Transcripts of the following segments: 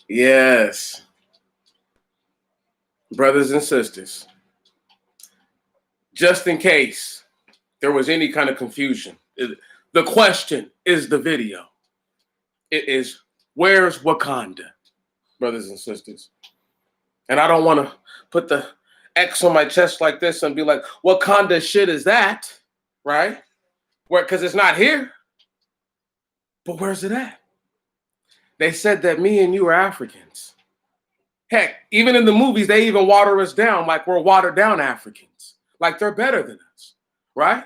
Yes. Brothers and sisters, just in case there was any kind of confusion, the question is the video. It is, where's Wakanda, brothers and sisters? And I don't want to put the X on my chest like this and be like, what kind of shit is that? Right? Because it's not here. But where's it at? They said that me and you are Africans. Heck, even in the movies, they even water us down like we're watered down Africans, like they're better than us, right?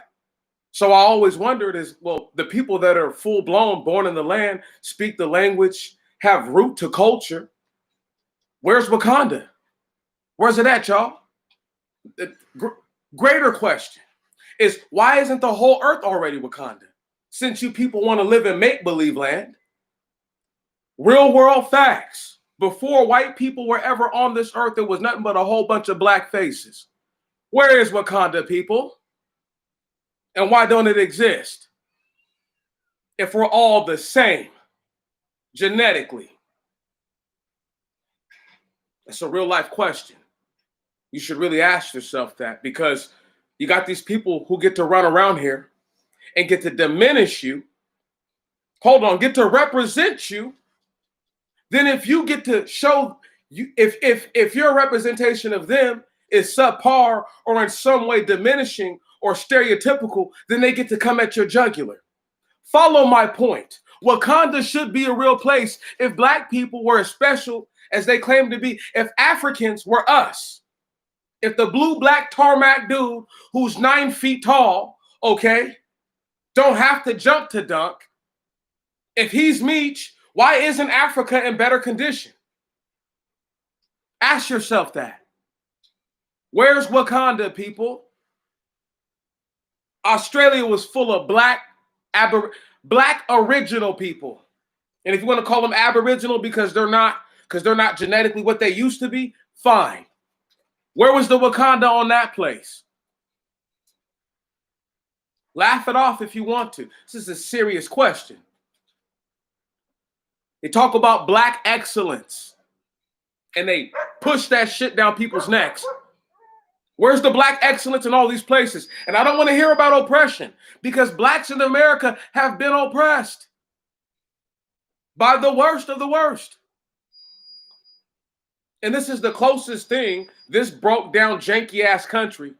So I always wondered is, well, the people that are full blown, born in the land, speak the language, have root to culture, where's Wakanda? Where's it at, y'all? The greater question is, why isn't the whole earth already Wakanda? Since you people want to live in make-believe land. Real world facts. Before white people were ever on this earth, there was nothing but a whole bunch of black faces. Where is Wakanda, people? And why don't it exist? If we're all the same, genetically. That's a real life question. You should really ask yourself that, because you got these people who get to run around here and get to diminish you. Hold on, get to represent you. Then if you get to show you, if your representation of them is subpar or in some way diminishing or stereotypical, then they get to come at your jugular. Follow my point. Wakanda should be a real place if black people were as special as they claim to be, if Africans were us. If the blue black tarmac dude who's 9 feet tall, okay, don't have to jump to dunk. If he's Meech, why isn't Africa in better condition? Ask yourself that. Where's Wakanda, people? Australia was full of black original people. And if you want to call them aboriginal because they're not genetically what they used to be, fine. Where was the Wakanda on that place? Laugh it off if you want to. This is a serious question. They talk about black excellence and they push that shit down people's necks. Where's the black excellence in all these places? And I don't want to hear about oppression, because blacks in America have been oppressed by the worst of the worst. And this is the closest thing, this broke down janky ass country.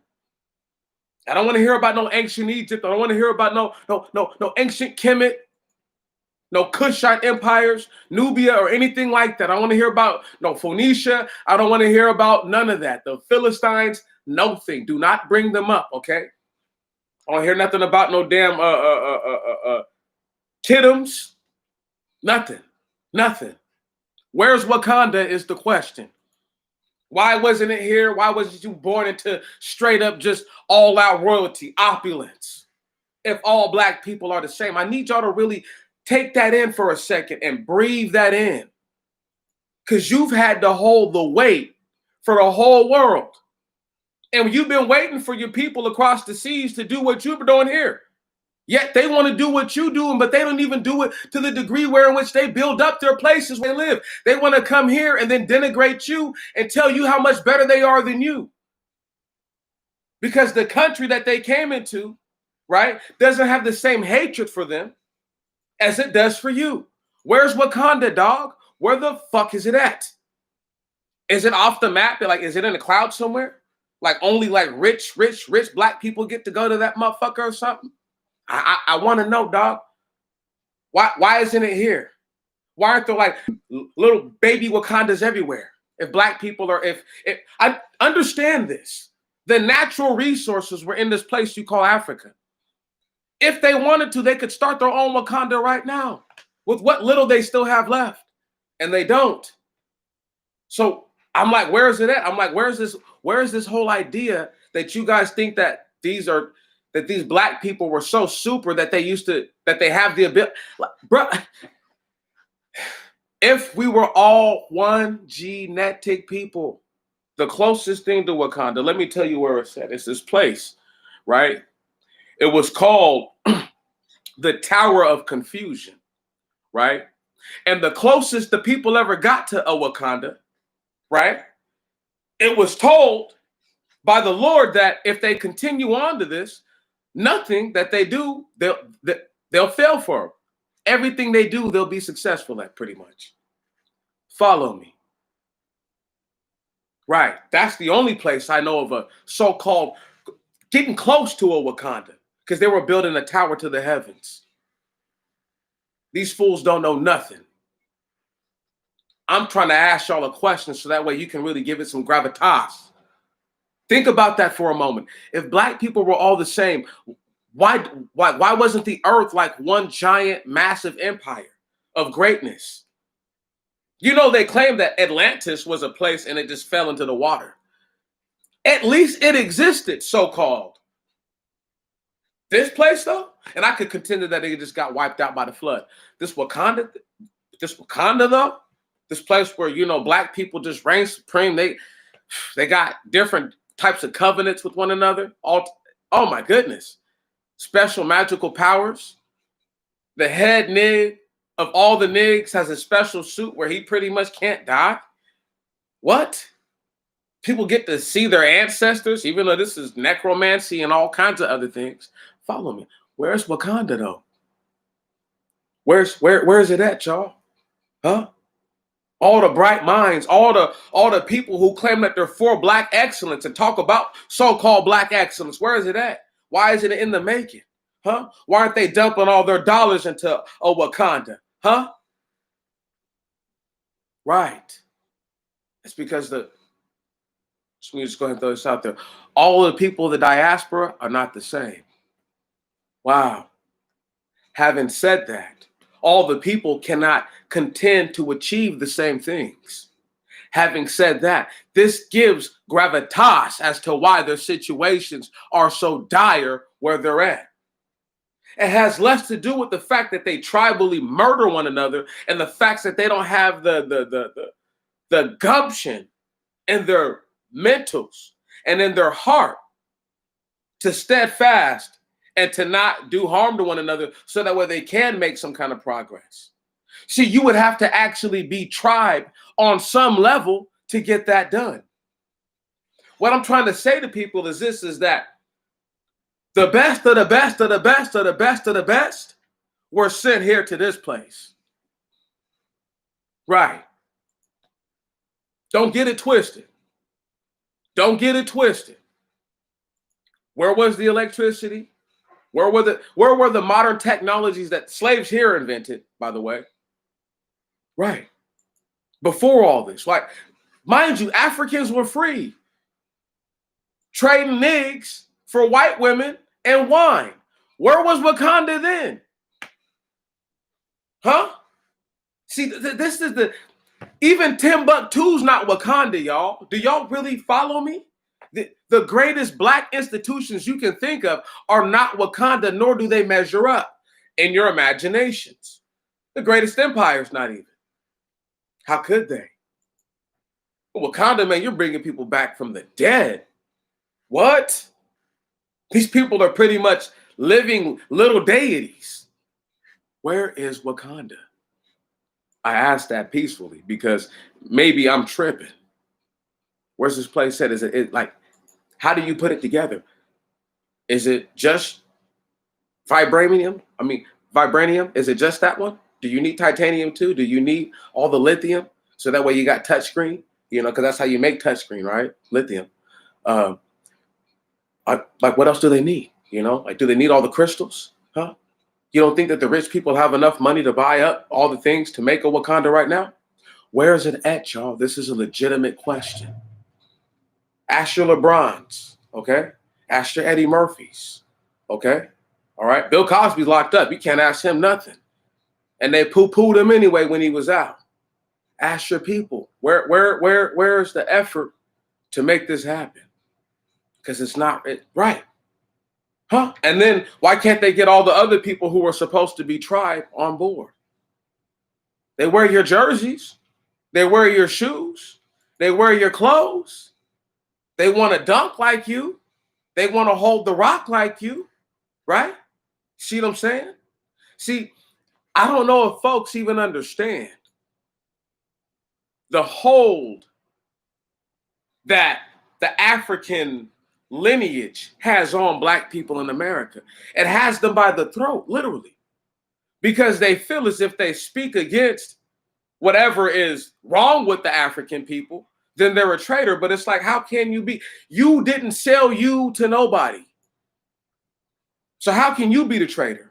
I don't want to hear about no ancient Egypt. I don't want to hear about no ancient Kemet, no Kushite empires, Nubia, or anything like that. I don't want to hear about no Phoenicia. I don't want to hear about none of that. The Philistines, nothing. Do not bring them up, okay? I don't hear nothing about no damn Tidums. Nothing. Where's Wakanda is the question. Why wasn't it here? Why wasn't you born into straight up just all out royalty, opulence? If all black people are the same, I need y'all to really take that in for a second and breathe that in. Because you've had to hold the weight for the whole world. And you've been waiting for your people across the seas to do what you've been doing here. Yet they want to do what you're doing, but they don't even do it to the degree where in which they build up their places where they live. They want to come here and then denigrate you and tell you how much better they are than you. Because the country that they came into, right, doesn't have the same hatred for them as it does for you. Where's Wakanda, dog? Where the fuck is it at? Is it off the map? Like, is it in the cloud somewhere? Like only like rich black people get to go to that motherfucker or something? I want to know, dog. Why isn't it here? Why aren't there like little baby Wakandas everywhere? If black people are, if I understand this, the natural resources were in this place you call Africa. If they wanted to, they could start their own Wakanda right now with what little they still have left, and they don't. So I'm like, where is it at? I'm like, where is this whole idea that you guys think that these black people were so super that they have the ability, bro. If we were all one genetic people, the closest thing to Wakanda, let me tell you where it's at. It's this place, right? It was called the Tower of Confusion, right? And the closest the people ever got to a Wakanda, right? It was told by the Lord that if they continue on to this, nothing that they do, they'll fail for them. Everything they do, they'll be successful at, pretty much. Follow me. Right. That's the only place I know of a so-called getting close to a Wakanda, because they were building a tower to the heavens. These fools don't know nothing. I'm trying to ask y'all a question so that way you can really give it some gravitas. Think about that for a moment. If black people were all the same, why wasn't the earth like one giant, massive empire of greatness? You know, they claim that Atlantis was a place and it just fell into the water. At least it existed, so-called. This place, though, and I could contend that it just got wiped out by the flood. This Wakanda, though, this place where, you know, black people just reign supreme. They got different types of covenants with one another. Oh my goodness. Special magical powers. The head nig of all the nigs has a special suit where he pretty much can't die. What? People get to see their ancestors, even though this is necromancy and all kinds of other things. Follow me. Where's Wakanda, though? Where is it at, y'all? Huh? All the bright minds, all the people who claim that they're for black excellence and talk about so-called black excellence. Where is it at? Why isn't it in the making? Huh? Why aren't they dumping all their dollars into a Wakanda? Huh? Right. It's because let me just go ahead and throw this out there. All the people of the diaspora are not the same. Wow. Having said that, all the people cannot contend to achieve the same things. Having said that, this gives gravitas as to why their situations are so dire where they're at. It has less to do with the fact that they tribally murder one another and the facts that they don't have the gumption in their mentals and in their heart to steadfast and to not do harm to one another so that way they can make some kind of progress. See, you would have to actually be tribe on some level to get that done. What I'm trying to say to people is this, is that the best of the best of the best of the best of the best were sent here to this place. Right. Don't get it twisted. Don't get it twisted. Where was the electricity? Where were the modern technologies that slaves here invented, by the way? Right. Before all this, like, mind you, Africans were free, trading nigs for white women and wine. Where was Wakanda then? Huh? See, this is even Timbuktu's not Wakanda, y'all. Do y'all really follow me? The greatest black institutions you can think of are not Wakanda, nor do they measure up in your imaginations. The greatest empires, not even. How could they? Wakanda, man, you're bringing people back from the dead. What? These people are pretty much living little deities. Where is Wakanda? I asked that peacefully because maybe I'm tripping. Where's this place at? Is it like, how do you put it together? Is it just vibranium? Vibranium? Is it just that one? Do you need titanium too? Do you need all the lithium? So that way you got touchscreen, because that's how you make touchscreen, right? Lithium. Like, what else do they need? Like, do they need all the crystals? Huh? You don't think that the rich people have enough money to buy up all the things to make a Wakanda right now? Where is it at, y'all? This is a legitimate question. Ask your LeBrons, okay? Ask your Eddie Murphys, okay? All right? Bill Cosby's locked up. You can't ask him nothing. And they poo-pooed him anyway when he was out. Ask your people. Where's the effort to make this happen? Because it's not right. Huh? And then why can't they get all the other people who are supposed to be tribe on board? They wear your jerseys. They wear your shoes. They wear your clothes. They want to dunk like you. They want to hold the rock like you. Right? See what I'm saying? See, I don't know if folks even understand the hold that the African lineage has on black people in America. It has them by the throat, literally, because they feel as if they speak against whatever is wrong with the African people, then they're a traitor. But it's like, how can you be? You didn't sell you to nobody. So how can you be the traitor?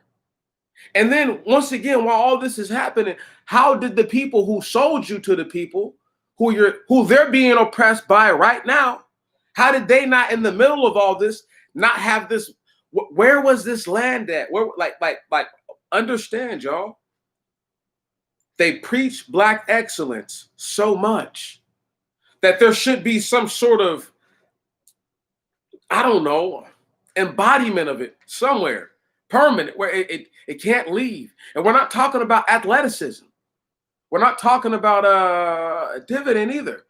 And then once again, while all this is happening, how did the people who sold you to the people who they're being oppressed by right now, how did they not, in the middle of all this, not have this? Where was this land at? Where, like, understand, y'all. They preach black excellence so much that there should be some sort of, I don't know, embodiment of it somewhere, permanent, where it can't leave. And we're not talking about athleticism. We're not talking about a dividend either.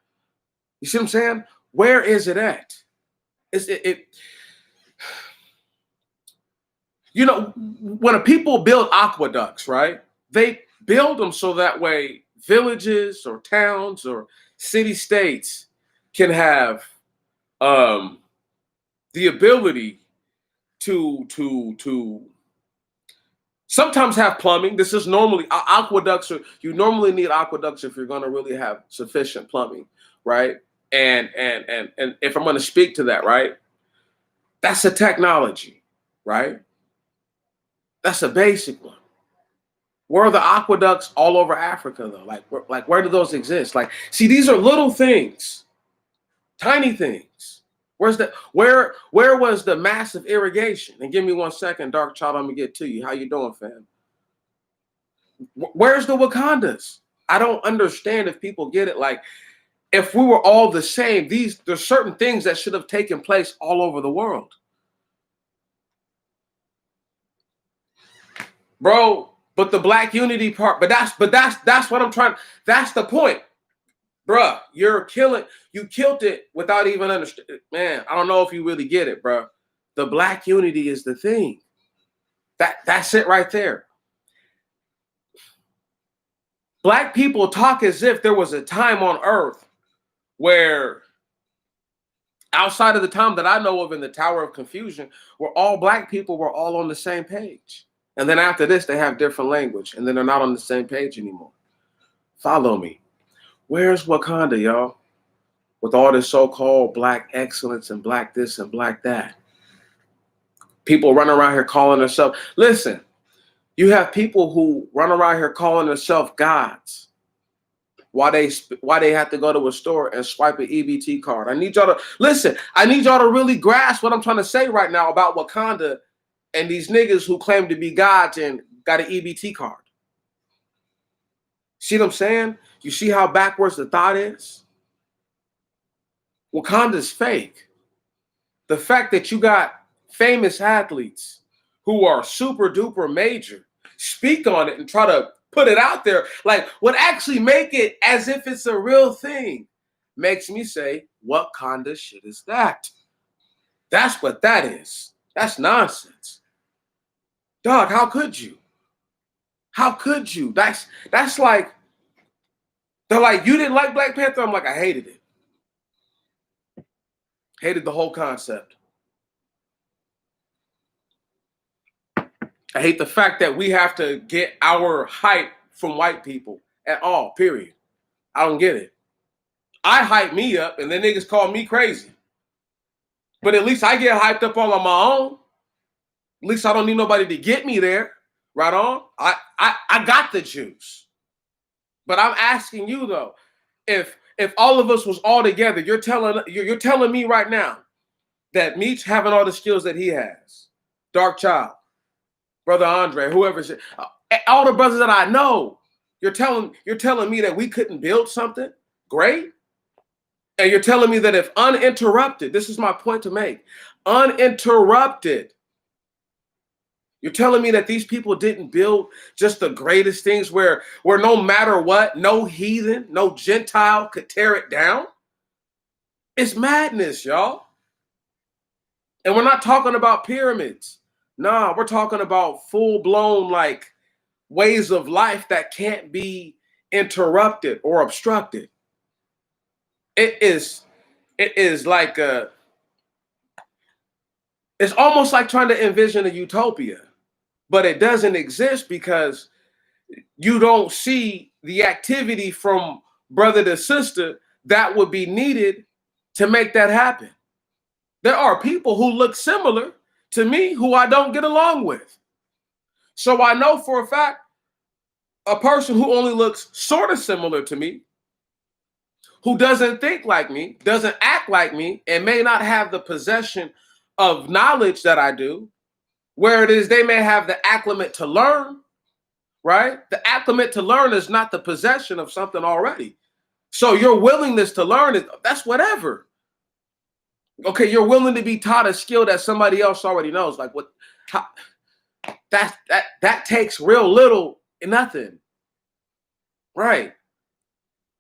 You see what I'm saying? Where is it at? You know, when people build aqueducts, right? They build them so that way villages or towns or city states can have the ability to sometimes have plumbing. This is normally aqueducts, or you normally need aqueducts if you're going to really have sufficient plumbing, right? And if I'm going to speak to that, right, that's a technology, right? That's a basic one. Where are the aqueducts all over Africa, though? Like where do those exist? Like, see, these are little things, tiny things. Where was the massive irrigation? And give me 1 second, Dark Child, I'm gonna get to you. How you doing, fam? Where's the Wakandas? I don't understand if people get it. Like, if we were all the same, there's certain things that should have taken place all over the world. Bro, but the black unity part, but that's what I'm trying. That's the point. Bruh, you killed it without even understanding. Man, I don't know if you really get it, bruh. The black unity is the thing. That's it right there. Black people talk as if there was a time on earth where, outside of the time that I know of in the Tower of Confusion, where all black people were all on the same page. And then after this, they have different language, and then they're not on the same page anymore. Follow me. Where's Wakanda, y'all? With all this so-called black excellence and black this and black that. People run around here calling themselves. Listen, you have people who run around here calling themselves gods. Why they have to go to a store and swipe an EBT card. I need y'all to listen. I need y'all to really grasp what I'm trying to say right now about Wakanda and these niggas who claim to be gods and got an EBT card. See what I'm saying? You see how backwards the thought is? Wakanda's fake. The fact that you got famous athletes who are super duper major speak on it and try to put it out there, like, would actually make it as if it's a real thing, makes me say, what kind of shit is that? That's what that is. That's nonsense. Dog, how could you? How could you? That's like, they're like, you didn't like Black Panther? I'm like, I hated it. Hated the whole concept. I hate the fact that we have to get our hype from white people at all, period. I don't get it. I hype me up and then niggas call me crazy. But at least I get hyped up all on my own. At least I don't need nobody to get me there. Right on? I got the juice. But I'm asking you though, if all of us was all together, you're telling me right now that Meech having all the skills that he has, Dark Child, Brother Andre, whoever's all the brothers that I know, you're telling me that we couldn't build something great? And you're telling me that if uninterrupted, this is my point to make, uninterrupted, you're telling me that these people didn't build just the greatest things where no matter what, no heathen, no Gentile could tear it down? It's madness, y'all. And we're not talking about pyramids. Nah, we're talking about full-blown, like, ways of life that can't be interrupted or obstructed. It is like it's almost like trying to envision a utopia, but it doesn't exist because you don't see the activity from brother to sister that would be needed to make that happen. There are people who look similar to me who I don't get along with. So I know for a fact a person who only looks sort of similar to me, who doesn't think like me, doesn't act like me, and may not have the possession of knowledge that I do, where it is they may have the acclimate to learn, right? The acclimate to learn is not the possession of something already. So your willingness to learn is that's whatever. Okay, you're willing to be taught a skill that somebody else already knows. Like what? How, that takes real little, nothing, right?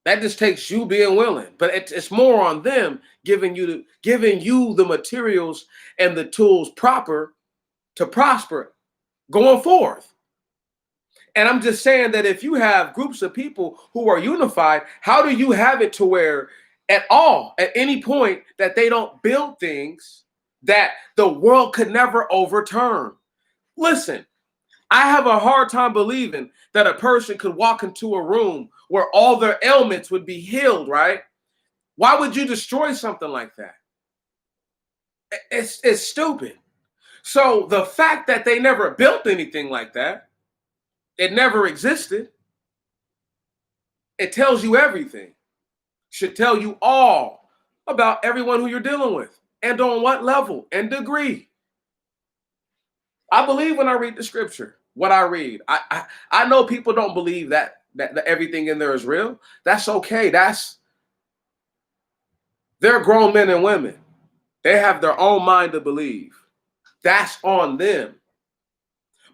That just takes you being willing. But it's more on them giving you the materials and the tools proper to prosper going forth. And I'm just saying that if you have groups of people who are unified, how do you have it to where at any point that they don't build things that the world could never overturn? Listen, I have a hard time believing that a person could walk into a room where all their ailments would be healed, right? Why would you destroy something like that? It's stupid. So the fact that they never built anything like that, it never existed, it tells you everything. Should tell you all about everyone who you're dealing with and on what level and degree. I believe when I read the scripture, what I read. I know people don't believe that everything in there is real. That's okay. They're grown men and women. They have their own mind to believe. That's on them.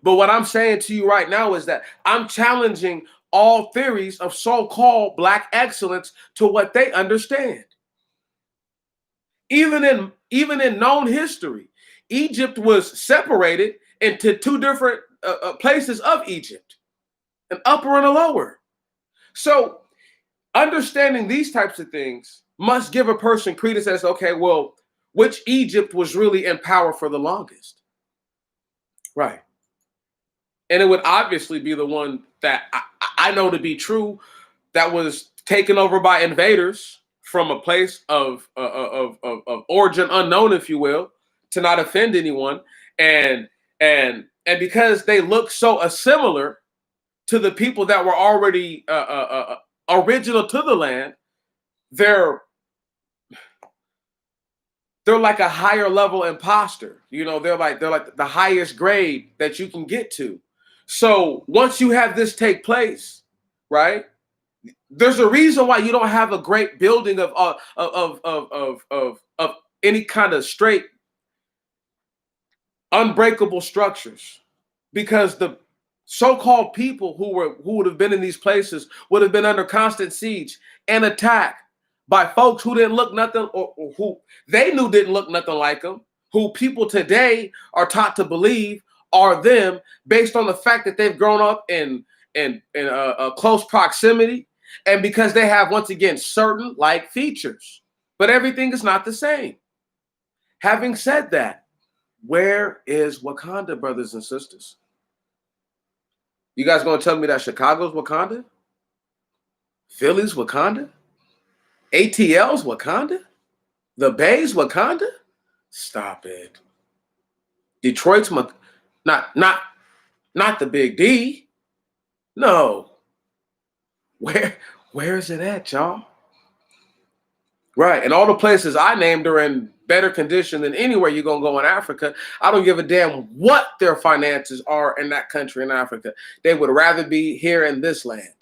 But what I'm saying to you right now is that I'm challenging all theories of so-called Black excellence to what they understand. Even in known history, Egypt was separated into two different places of Egypt, an upper and a lower. So understanding these types of things must give a person credence as, okay, well, which Egypt was really in power for the longest? Right. And it would obviously be the one that I know to be true, that was taken over by invaders from a place of origin unknown, if you will, to not offend anyone. And because they look so similar to the people that were already original to the land, they're like a higher level imposter. You know, they're like the highest grade that you can get to. So once you have this take place, right? There's a reason why you don't have a great building of any kind of straight, unbreakable structures, because the so-called people who would have been in these places would have been under constant siege and attack by folks who didn't look nothing, or who they knew didn't look nothing like them, who people today are taught to believe are them based on the fact that they've grown up in a close proximity, and because they have, once again, certain like features, but everything is not the same. Having said that, where is Wakanda, brothers and sisters? You guys gonna tell me that Chicago's Wakanda? Philly's Wakanda? ATL's Wakanda? The Bay's Wakanda? Stop it. Detroit's not the Big D. No. Where is it at, y'all? Right. And all the places I named are in better condition than anywhere you're going to go in Africa. I don't give a damn what their finances are in that country in Africa. They would rather be here in this land,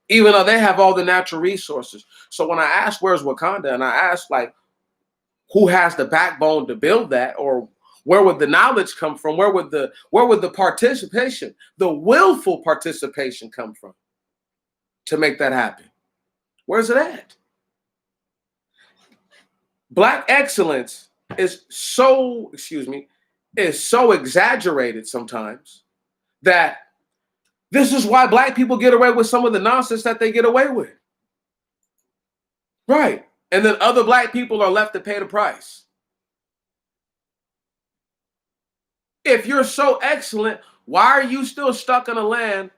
even though they have all the natural resources. So when I ask where's Wakanda, and I ask, like, who has the backbone to build that, or where would the knowledge come from? Where would the participation, the willful participation come from to make that happen? Where's it at? Black excellence is so exaggerated sometimes that This is why black people get away with some of the nonsense that they get away with. Right. And then other black people are left to pay the price. If you're so excellent, why are you still stuck in a land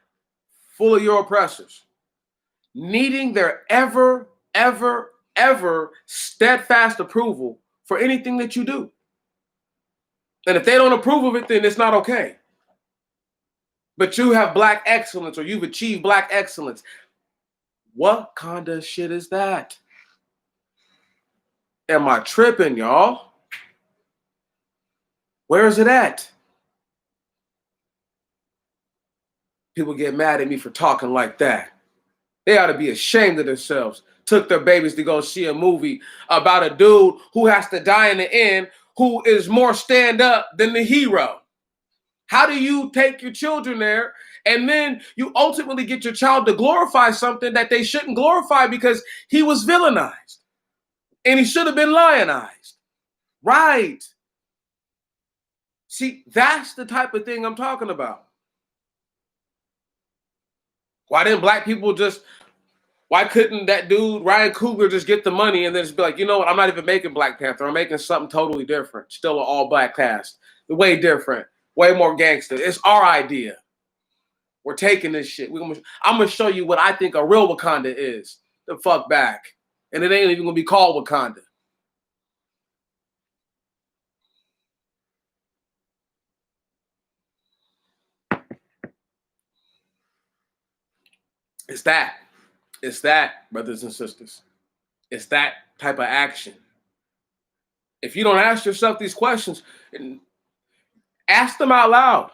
full of your oppressors, needing their ever steadfast approval for anything that you do? And if they don't approve of it, then it's not okay. But you have black excellence, or you've achieved black excellence. What kind of shit is that? Am I tripping, y'all? Where is it at? People get mad at me for talking like that. They ought to be ashamed of themselves. Took their babies to go see a movie about a dude who has to die in the end, who is more stand up than the hero. How do you take your children there and then you ultimately get your child to glorify something that they shouldn't glorify because he was villainized and he should have been lionized? Right. See, that's the type of thing I'm talking about. Why didn't black people why couldn't that dude, Ryan Coogler, just get the money and then just be like, you know what, I'm not even making Black Panther. I'm making something totally different. Still an all black cast. Way different. Way more gangster. It's our idea. We're taking this shit. I'm going to show you what I think a real Wakanda is. The fuck back. And it ain't even going to be called Wakanda. It's that. It's that, brothers and sisters. It's that type of action. If you don't ask yourself these questions, ask them out loud.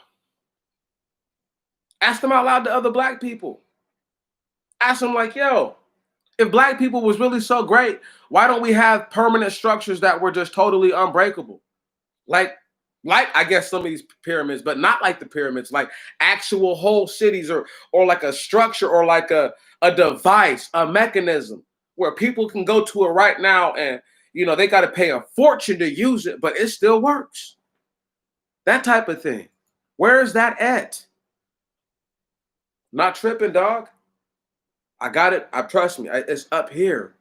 Ask them out loud to other black people. Ask them like, yo, if black people was really so great, why don't we have permanent structures that were just totally unbreakable? Like I guess some of these pyramids, but not like the pyramids, like actual whole cities or like a structure or like a device, a mechanism where people can go to it right now and, you know, they got to pay a fortune to use it, but it still works. That type of thing. Where is that at? Not tripping, dog. I got it. Trust me. It's up here.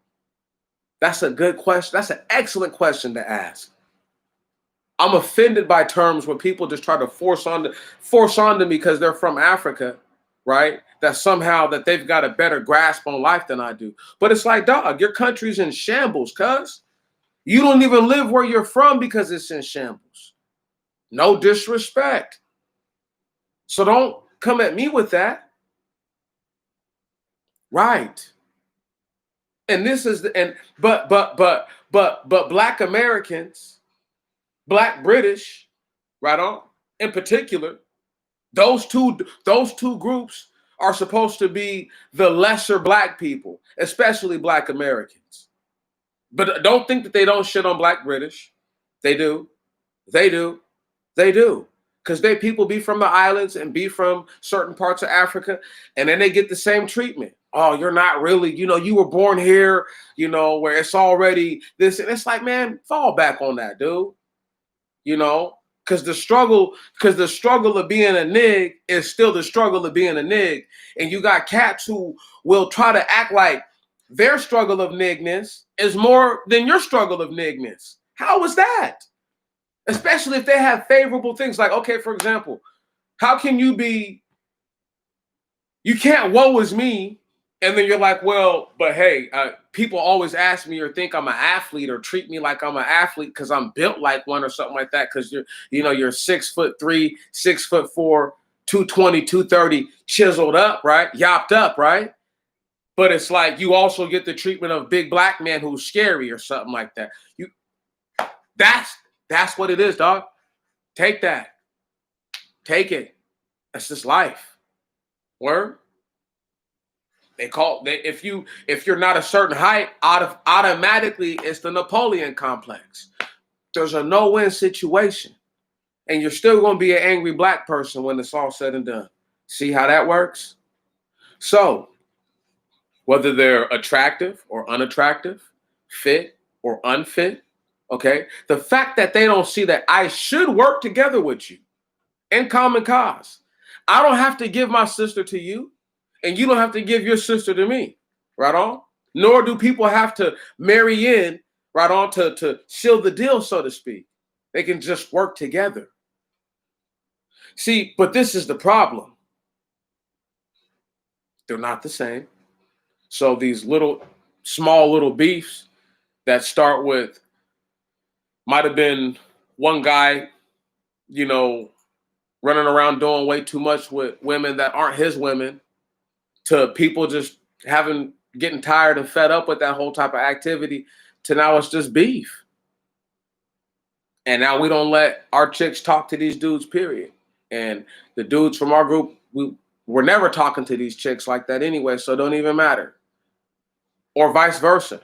That's a good question. That's an excellent question to ask. I'm offended by terms where people just try to force onto me because they're from Africa, right? That somehow that they've got a better grasp on life than I do. But it's like, dog, your country's in shambles, cuz. You don't even live where you're from because it's in shambles. No disrespect. So don't come at me with that. Right. And this is but black Americans, black British, right on, in particular, those two groups are supposed to be the lesser black people, especially black Americans. But don't think that they don't shit on black British. They do. They do. They do. Because people be from the islands and be from certain parts of Africa, and then they get the same treatment. Oh, you're not really, you know, you were born here, you know, where it's already this. And it's like, man, fall back on that, dude. You know, because the struggle of being a nig is still the struggle of being a nig. And you got cats who will try to act like their struggle of nigness is more than your struggle of nigness. How is that? Especially if they have favorable things. Like, okay, for example, how can you can't woe is me, and then you're like, well, but hey, people always ask me or think I'm an athlete or treat me like I'm an athlete because I'm built like one or something like that because you're 6'3", 6'4", 220, 230, chiseled up, right? Yopped up, right? But it's like you also get the treatment of big black man who's scary or something like that. That's what it is, dog. Take that. Take it. That's just life. Word? If you're not a certain height, automatically it's the Napoleon complex. There's a no-win situation. And you're still going to be an angry black person when it's all said and done. See how that works? So, whether they're attractive or unattractive, fit or unfit, okay? The fact that they don't see that I should work together with you in common cause. I don't have to give my sister to you, and you don't have to give your sister to me. Right on? Nor do people have to marry in, right on, to seal the deal, so to speak. They can just work together. See, but this is the problem. They're not the same. So these small little beefs that start with, might have been one guy, you know, running around doing way too much with women that aren't his women, to people just getting tired and fed up with that whole type of activity, to now it's just beef. And now we don't let our chicks talk to these dudes, period. And the dudes from our group, we're never talking to these chicks like that anyway, so it don't even matter. Or vice versa.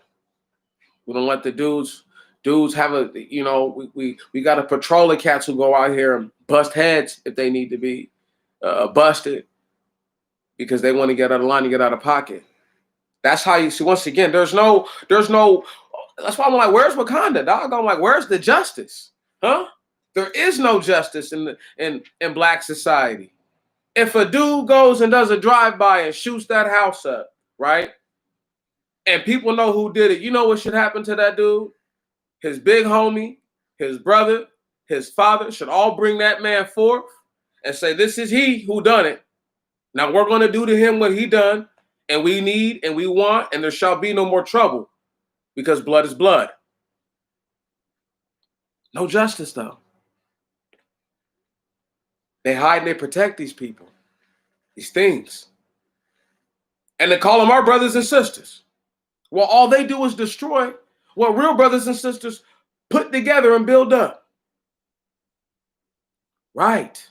We don't let the dudes have we got a patrol of cats who go out here and bust heads if they need to be busted because they want to get out of line and get out of pocket. That's how you see. Once again, there's no. That's why I'm like, where's Wakanda, dog? I'm like, where's the justice, huh? There is no justice in Black society. If a dude goes and does a drive-by and shoots that house up, right? And people know who did it, you know what should happen to that dude? His big homie, his brother, his father should all bring that man forth and say, this is he who done it. Now we're going to do to him what he done, and we need and we want, and there shall be no more trouble, because blood is blood. No justice, though. They hide and they protect these people, these things. And they call them our brothers and sisters. Well, all they do is destroy what real brothers and sisters put together and build up. Right.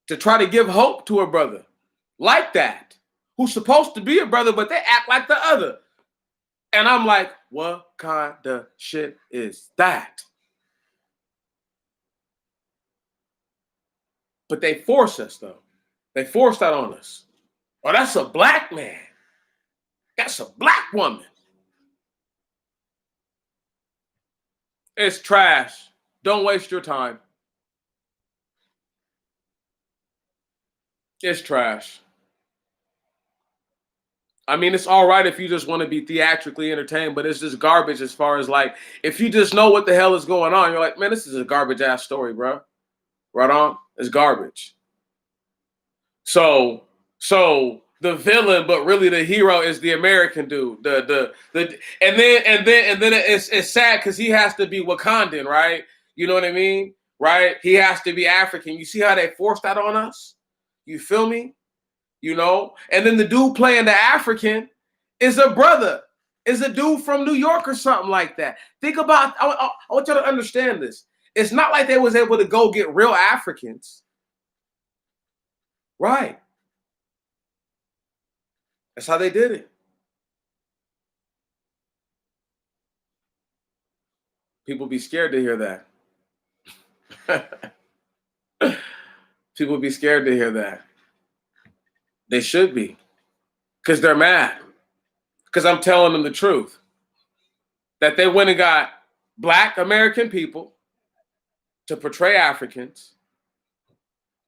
To try to give hope to a brother like that, who's supposed to be a brother, but they act like the other. And I'm like, what kind of shit is that? But they force us, though. They force that on us. Oh, that's a black man. That's a black woman. It's trash. Don't waste your time. It's trash. I mean, it's all right if you just want to be theatrically entertained, but it's just garbage as far as, like, if you just know what the hell is going on, you're like, man, this is a garbage ass story, bro. Right on? It's garbage. So the villain, but really the hero, is the American dude. And then it's sad because he has to be Wakandan, right? You know what I mean? Right? He has to be African. You see how they forced that on us? You feel me? You know? And then the dude playing the African is a brother, is a dude from New York or something like that. Think about, I want you to understand this. It's not like they was able to go get real Africans. Right. That's how they did it. People be scared to hear that. People be scared to hear that. They should be. Because they're mad. Because I'm telling them the truth. That they went and got Black American people to portray Africans.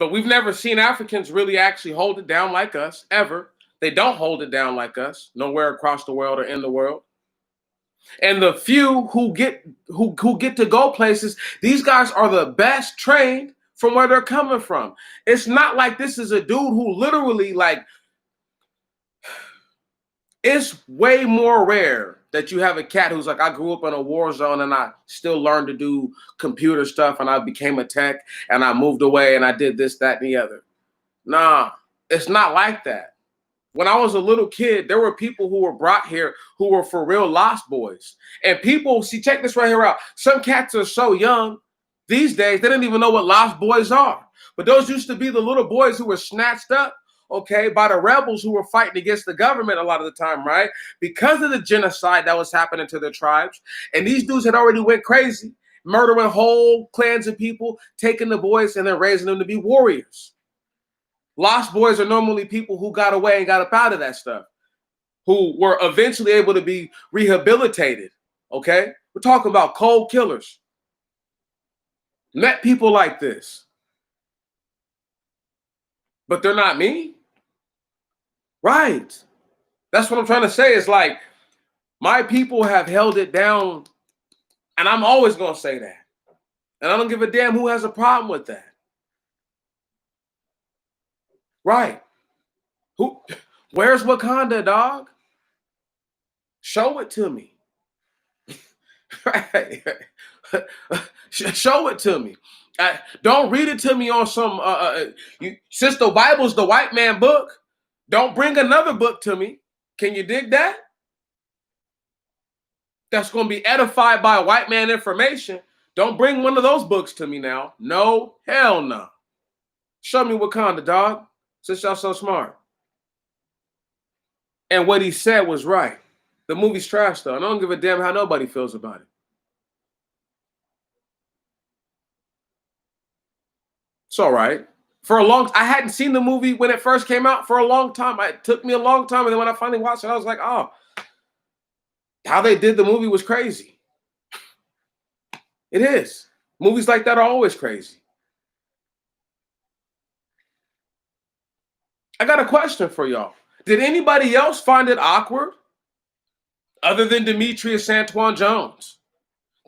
But we've never seen Africans really actually hold it down like us, ever. They don't hold it down like us, nowhere across the world or in the world. And the few who get to go places, these guys are the best trained from where they're coming from. It's not like this is a dude who literally, like, it's way more rare that you have a cat who's like, I grew up in a war zone and I still learned to do computer stuff and I became a tech and I moved away and I did this, that, and the other. Nah, it's not like that. When I was a little kid, there were people who were brought here who were for real lost boys. And people, see, check this right here out. Some cats are so young these days, they didn't even know what lost boys are. But those used to be the little boys who were snatched up, okay, by the rebels who were fighting against the government a lot of the time, right? Because of the genocide that was happening to their tribes. And these dudes had already went crazy, murdering whole clans of people, taking the boys and then raising them to be warriors. Lost boys are normally people who got away and got up out of that stuff, who were eventually able to be rehabilitated, okay? We're talking about cold killers. Met people like this. but they're not me. Right. That's what I'm trying to say. It's like my people have held it down, and I'm always going to say that. And I don't give a damn who has a problem with that. Right. Who? Where's Wakanda, dog? Show it to me. Right. Show it to me. Don't read it to me on some. Since the Bible's the white man book, don't bring another book to me. Can you dig that? That's going to be edified by white man information. Don't bring one of those books to me now. No, hell no. Show me Wakanda, dog. Since y'all so smart. And what he said was right. The movie's trash, though. And I don't give a damn how nobody feels about it. It's all right. I hadn't seen the movie when it first came out for a long time. It took me a long time. And then when I finally watched it, I was like, oh, how they did the movie was crazy. It is. Movies like that are always crazy. I got a question for y'all. Did anybody else find it awkward, other than Demetrius Antoine Jones,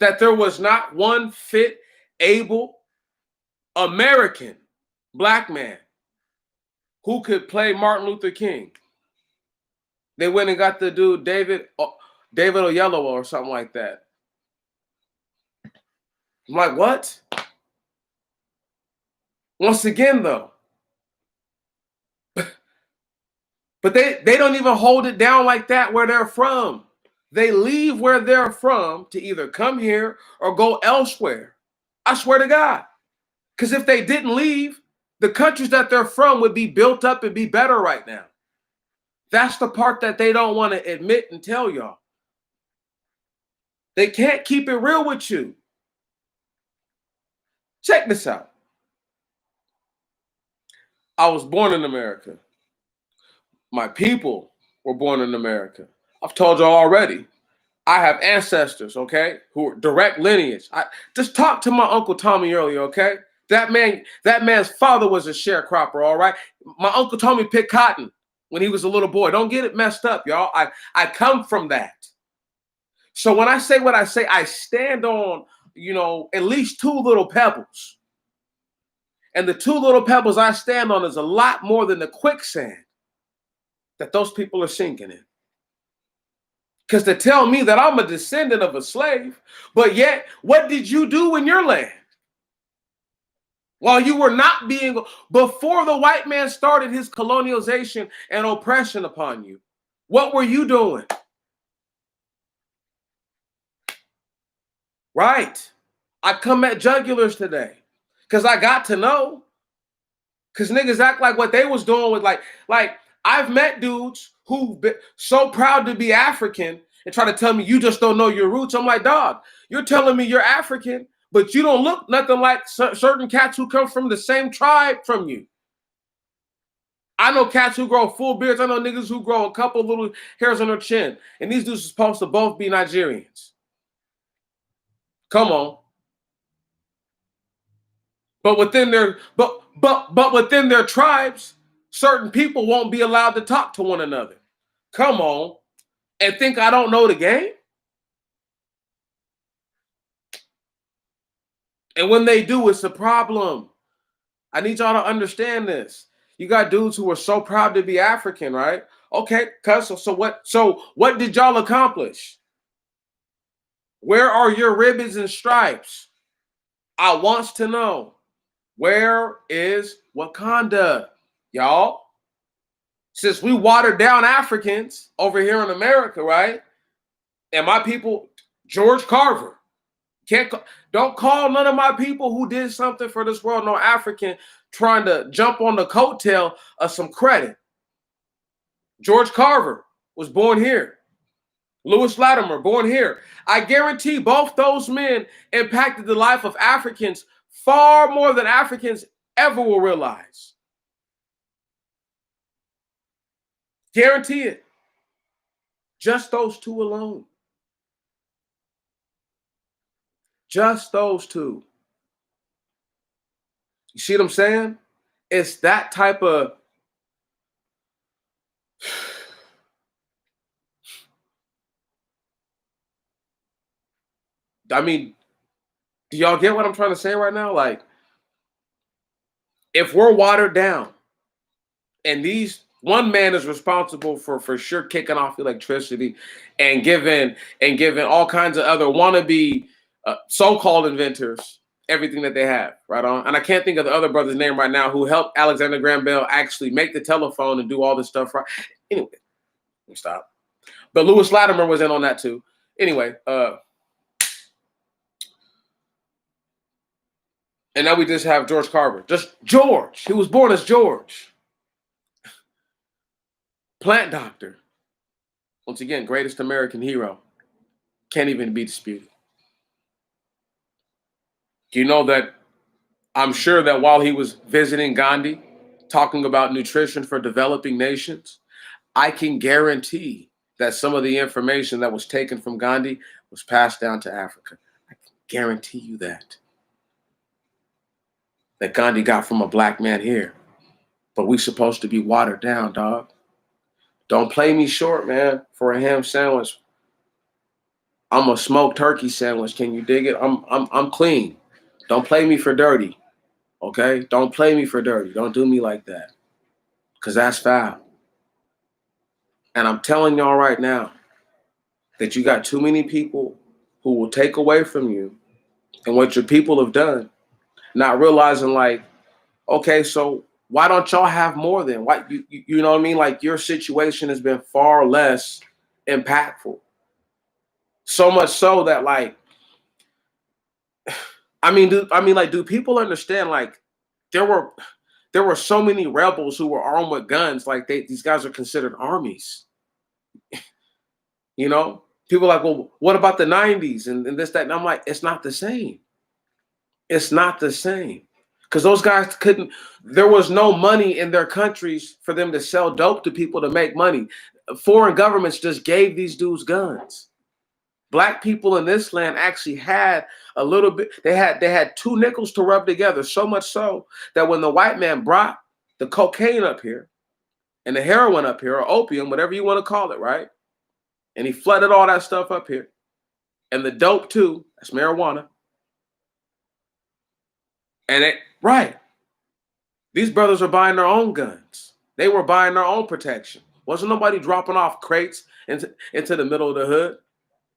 that there was not one fit, able American black man who could play Martin Luther King? They went and got the dude David Oyelowo or something like that. I'm like, what? Once again, though, but they don't even hold it down like that where they're from. They leave where they're from to either come here or go elsewhere. I swear to God. Because if they didn't leave, the countries that they're from would be built up and be better right now. That's the part that they don't want to admit and tell y'all. They can't keep it real with you. Check this out. I was born in America. My people were born in America. I've told y'all already. I have ancestors, okay, who are direct lineage. I just talked to my Uncle Tommy earlier, okay? That man's father was a sharecropper, all right? My Uncle Tommy picked cotton when he was a little boy. Don't get it messed up, y'all. I come from that. So when I say what I say, I stand on, at least two little pebbles. And the two little pebbles I stand on is a lot more than the quicksand that those people are sinking in. Because to tell me that I'm a descendant of a slave, but yet, what did you do in your land? While you were not before the white man started his colonialization and oppression upon you, what were you doing? Right. I come at jugulars today because I got to know. Because niggas act like what they was doing was like I've met dudes who've been so proud to be African and try to tell me you just don't know your roots. I'm like, dog, you're telling me you're African, but you don't look nothing like certain cats who come from the same tribe from you. I know cats who grow full beards. I know niggas who grow a couple little hairs on their chin. And these dudes are supposed to both be Nigerians. Come on. But within their tribes, certain people won't be allowed to talk to one another. Come on. And think I don't know the game? And when they do, it's a problem. I need y'all to understand this. You got dudes who are so proud to be African, right? Okay, so what did y'all accomplish? Where are your ribbons and stripes? I wants to know. Where is Wakanda, y'all? Since we watered down Africans over here in America, right? And my people, George Carver, don't call none of my people who did something for this world no African trying to jump on the coattail of some credit. George Carver was born here. Lewis Latimer, born here. I guarantee both those men impacted the life of Africans far more than Africans ever will realize. Guarantee it. Just those two alone. Just those two. You see what I'm saying? It's that type of, I mean, do y'all get what I'm trying to say right now? Like, if we're watered down and these one man is responsible for sure kicking off electricity and giving all kinds of other wannabe so-called inventors everything that they have, right on. And I can't think of the other brother's name right now who helped Alexander Graham Bell actually make the telephone and do all this stuff right. Anyway, let me stop. But Lewis Latimer was in on that too. Anyway, and now we just have George Carver. Just George. He was born as George. Plant doctor. Once again, greatest American hero. Can't even be disputed. Do you know that I'm sure that while he was visiting Gandhi, talking about nutrition for developing nations, I can guarantee that some of the information that was taken from Gandhi was passed down to Africa. I can guarantee you that. That Gandhi got from a black man here. But we supposed to be watered down, dog. Don't play me short, man, for a ham sandwich. I'm a smoked turkey sandwich. Can you dig it? I'm clean. Don't play me for dirty. Okay? Don't play me for dirty. Don't do me like that. Because that's foul. And I'm telling y'all right now that you got too many people who will take away from you and what your people have done, not realizing like, okay, so why don't y'all have more then? Why you know what I mean? Like your situation has been far less impactful. So much so that like, do people understand like there were so many rebels who were armed with guns, like these guys are considered armies. You know? People are like, well, what about the 90s and this, that? And I'm like, it's not the same. It's not the same. Because those guys there was no money in their countries for them to sell dope to people to make money. Foreign governments just gave these dudes guns. Black people in this land actually had a little bit, they had two nickels to rub together, so much so that when the white man brought the cocaine up here and the heroin up here, or opium, whatever you want to call it, right? And he flooded all that stuff up here. And the dope too, that's marijuana. And right. These brothers are buying their own guns. They were buying their own protection. Wasn't nobody dropping off crates into the middle of the hood.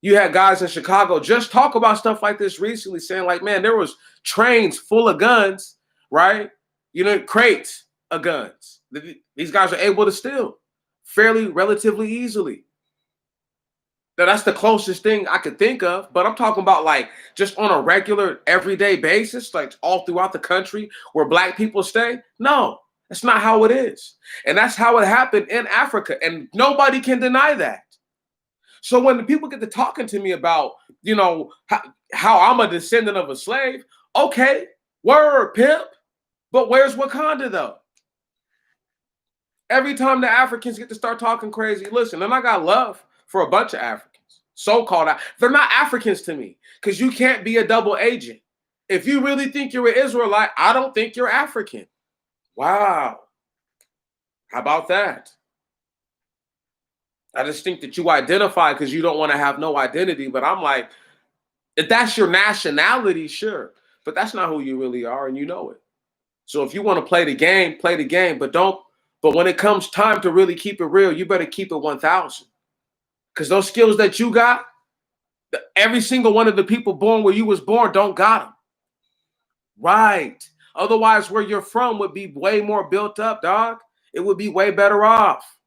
You had guys in Chicago just talk about stuff like this recently, saying like, man, there was trains full of guns, right? You know, crates of guns. These guys are able to steal fairly, relatively easily. Now, that's the closest thing I could think of, but I'm talking about like just on a regular, everyday basis, like all throughout the country where black people stay. No, that's not how it is. And that's how it happened in Africa. And nobody can deny that. So when the people get to talking to me about, you know, how I'm a descendant of a slave, okay, word, pimp. But where's Wakanda though? Every time the Africans get to start talking crazy, listen, and I got love for a bunch of Africans, so-called. They're not Africans to me because you can't be a double agent. If you really think you're an Israelite, I don't think you're African. Wow. How about that? I just think that you identify because you don't want to have no identity. But I'm like, if that's your nationality, sure. But that's not who you really are, and you know it. So if you want to play the game, play the game. But when it comes time to really keep it real, you better keep it 1,000. Because those skills that you got, every single one of the people born where you was born don't got them. Right. Otherwise, where you're from would be way more built up, dog. It would be way better off.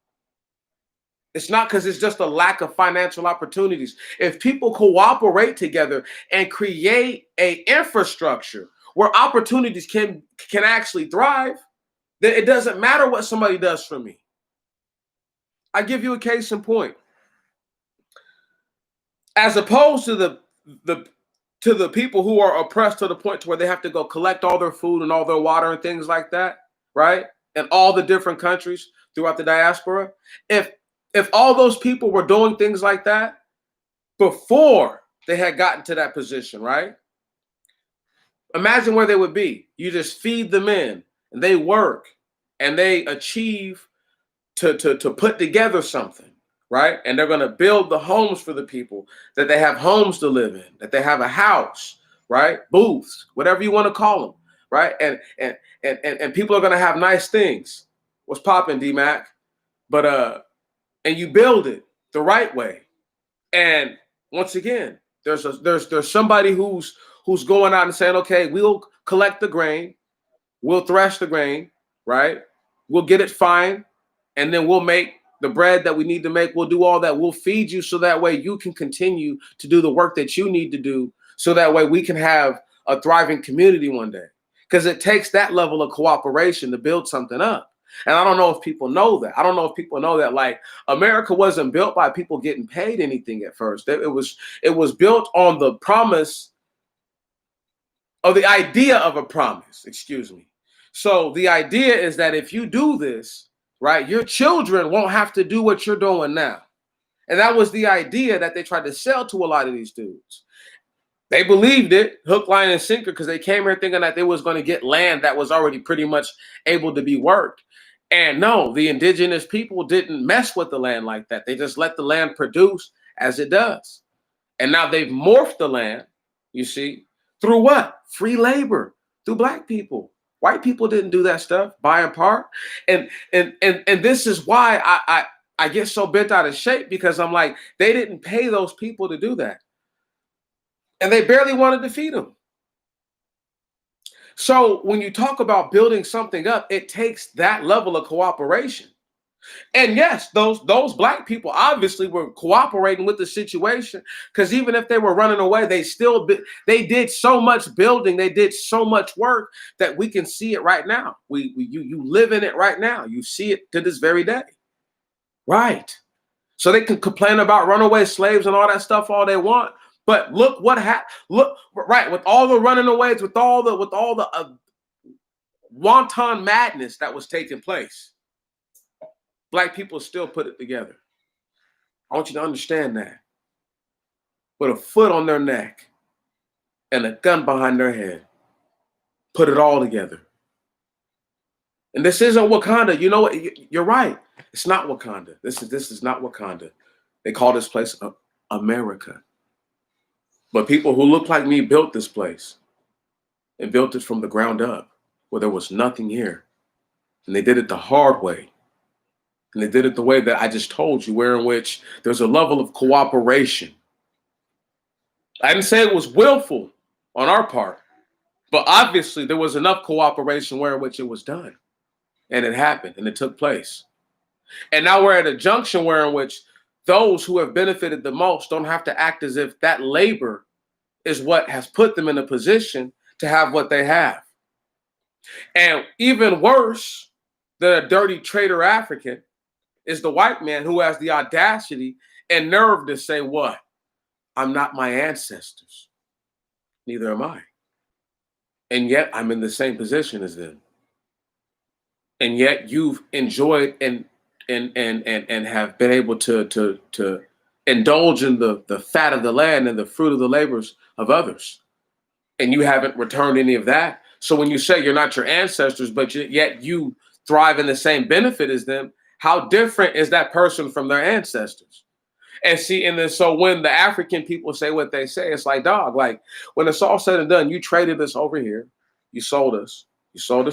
It's not because it's just a lack of financial opportunities. If people cooperate together and create a infrastructure where opportunities can actually thrive, then it doesn't matter what somebody does for me. I give you a case in point. As opposed to the people who are oppressed to the point to where they have to go collect all their food and all their water and things like that, right? In all the different countries throughout the diaspora. If all those people were doing things like that before they had gotten to that position, right? Imagine where they would be. You just feed them in. and they work and they achieve to put together something, right? And they're going to build the homes for the people, that they have homes to live in, that they have a house, right? Booths, whatever you want to call them, right? And people are going to have nice things. What's popping, D-Mac? But and you build it the right way. And once again, there's somebody who's going out and saying, okay, we'll collect the grain, we'll thresh the grain, right? We'll get it fine, and then we'll make the bread that we need to make. We'll do all that. We'll feed you so that way you can continue to do the work that you need to do, so that way we can have a thriving community one day. Because it takes that level of cooperation to build something up. And I don't know if people know that. I don't know if people know that, like, America wasn't built by people getting paid anything at first. It was built on the promise, or the idea of a promise, excuse me. So the idea is that if you do this, right, your children won't have to do what you're doing now. And that was the idea that they tried to sell to a lot of these dudes. They believed it, hook, line, and sinker, because they came here thinking that they was going to get land that was already pretty much able to be worked. And no, the indigenous people didn't mess with the land like that. They just let the land produce as it does. And now they've morphed the land, you see, through what? Free labor, through black people. White people didn't do that stuff, by and part. And this is why I get so bent out of shape, because I'm like, they didn't pay those people to do that. And they barely wanted to feed them. So when you talk about building something up, it takes that level of cooperation. And yes, those black people obviously were cooperating with the situation, because even if they were running away, they did so much building, they did so much work that we can see it right now. You live in it right now. You see it to this very day, right? So they can complain about runaway slaves and all that stuff all they want, but look what happened. Look, right, with all the running aways, with all the wanton madness that was taking place, black people still put it together. I want you to understand that. With a foot on their neck and a gun behind their head, put it all together. And this isn't Wakanda. You know what? You're right. It's not Wakanda. This is not Wakanda. They call this place America. But people who look like me built this place, and built it from the ground up, where there was nothing here. And they did it the hard way. And they did it the way that I just told you, where in which there's a level of cooperation. I didn't say it was willful on our part, but obviously there was enough cooperation where in which it was done. And it happened, and it took place. And now we're at a junction where in which those who have benefited the most don't have to act as if that labor is what has put them in a position to have what they have. And even worse than a dirty traitor African is the white man who has the audacity and nerve to say, what? I'm not my ancestors. Neither am I. And yet I'm in the same position as them. And yet you've enjoyed and have been able to indulge in the fat of the land and the fruit of the labors of others. And you haven't returned any of that. So when you say you're not your ancestors, but yet you thrive in the same benefit as them, how different is that person from their ancestors? And see, and then so when the African people say what they say, it's like, dog, like when it's all said and done, you traded us over here, you sold us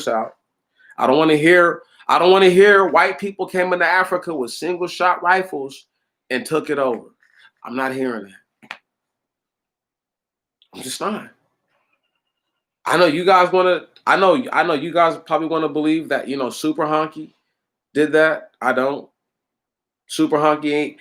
out. I don't want to hear white people came into Africa with single shot rifles and took it over. I'm not hearing that. I'm just not. I know you guys I know you guys probably want to believe that, Super Honky did that. I don't. Super Honky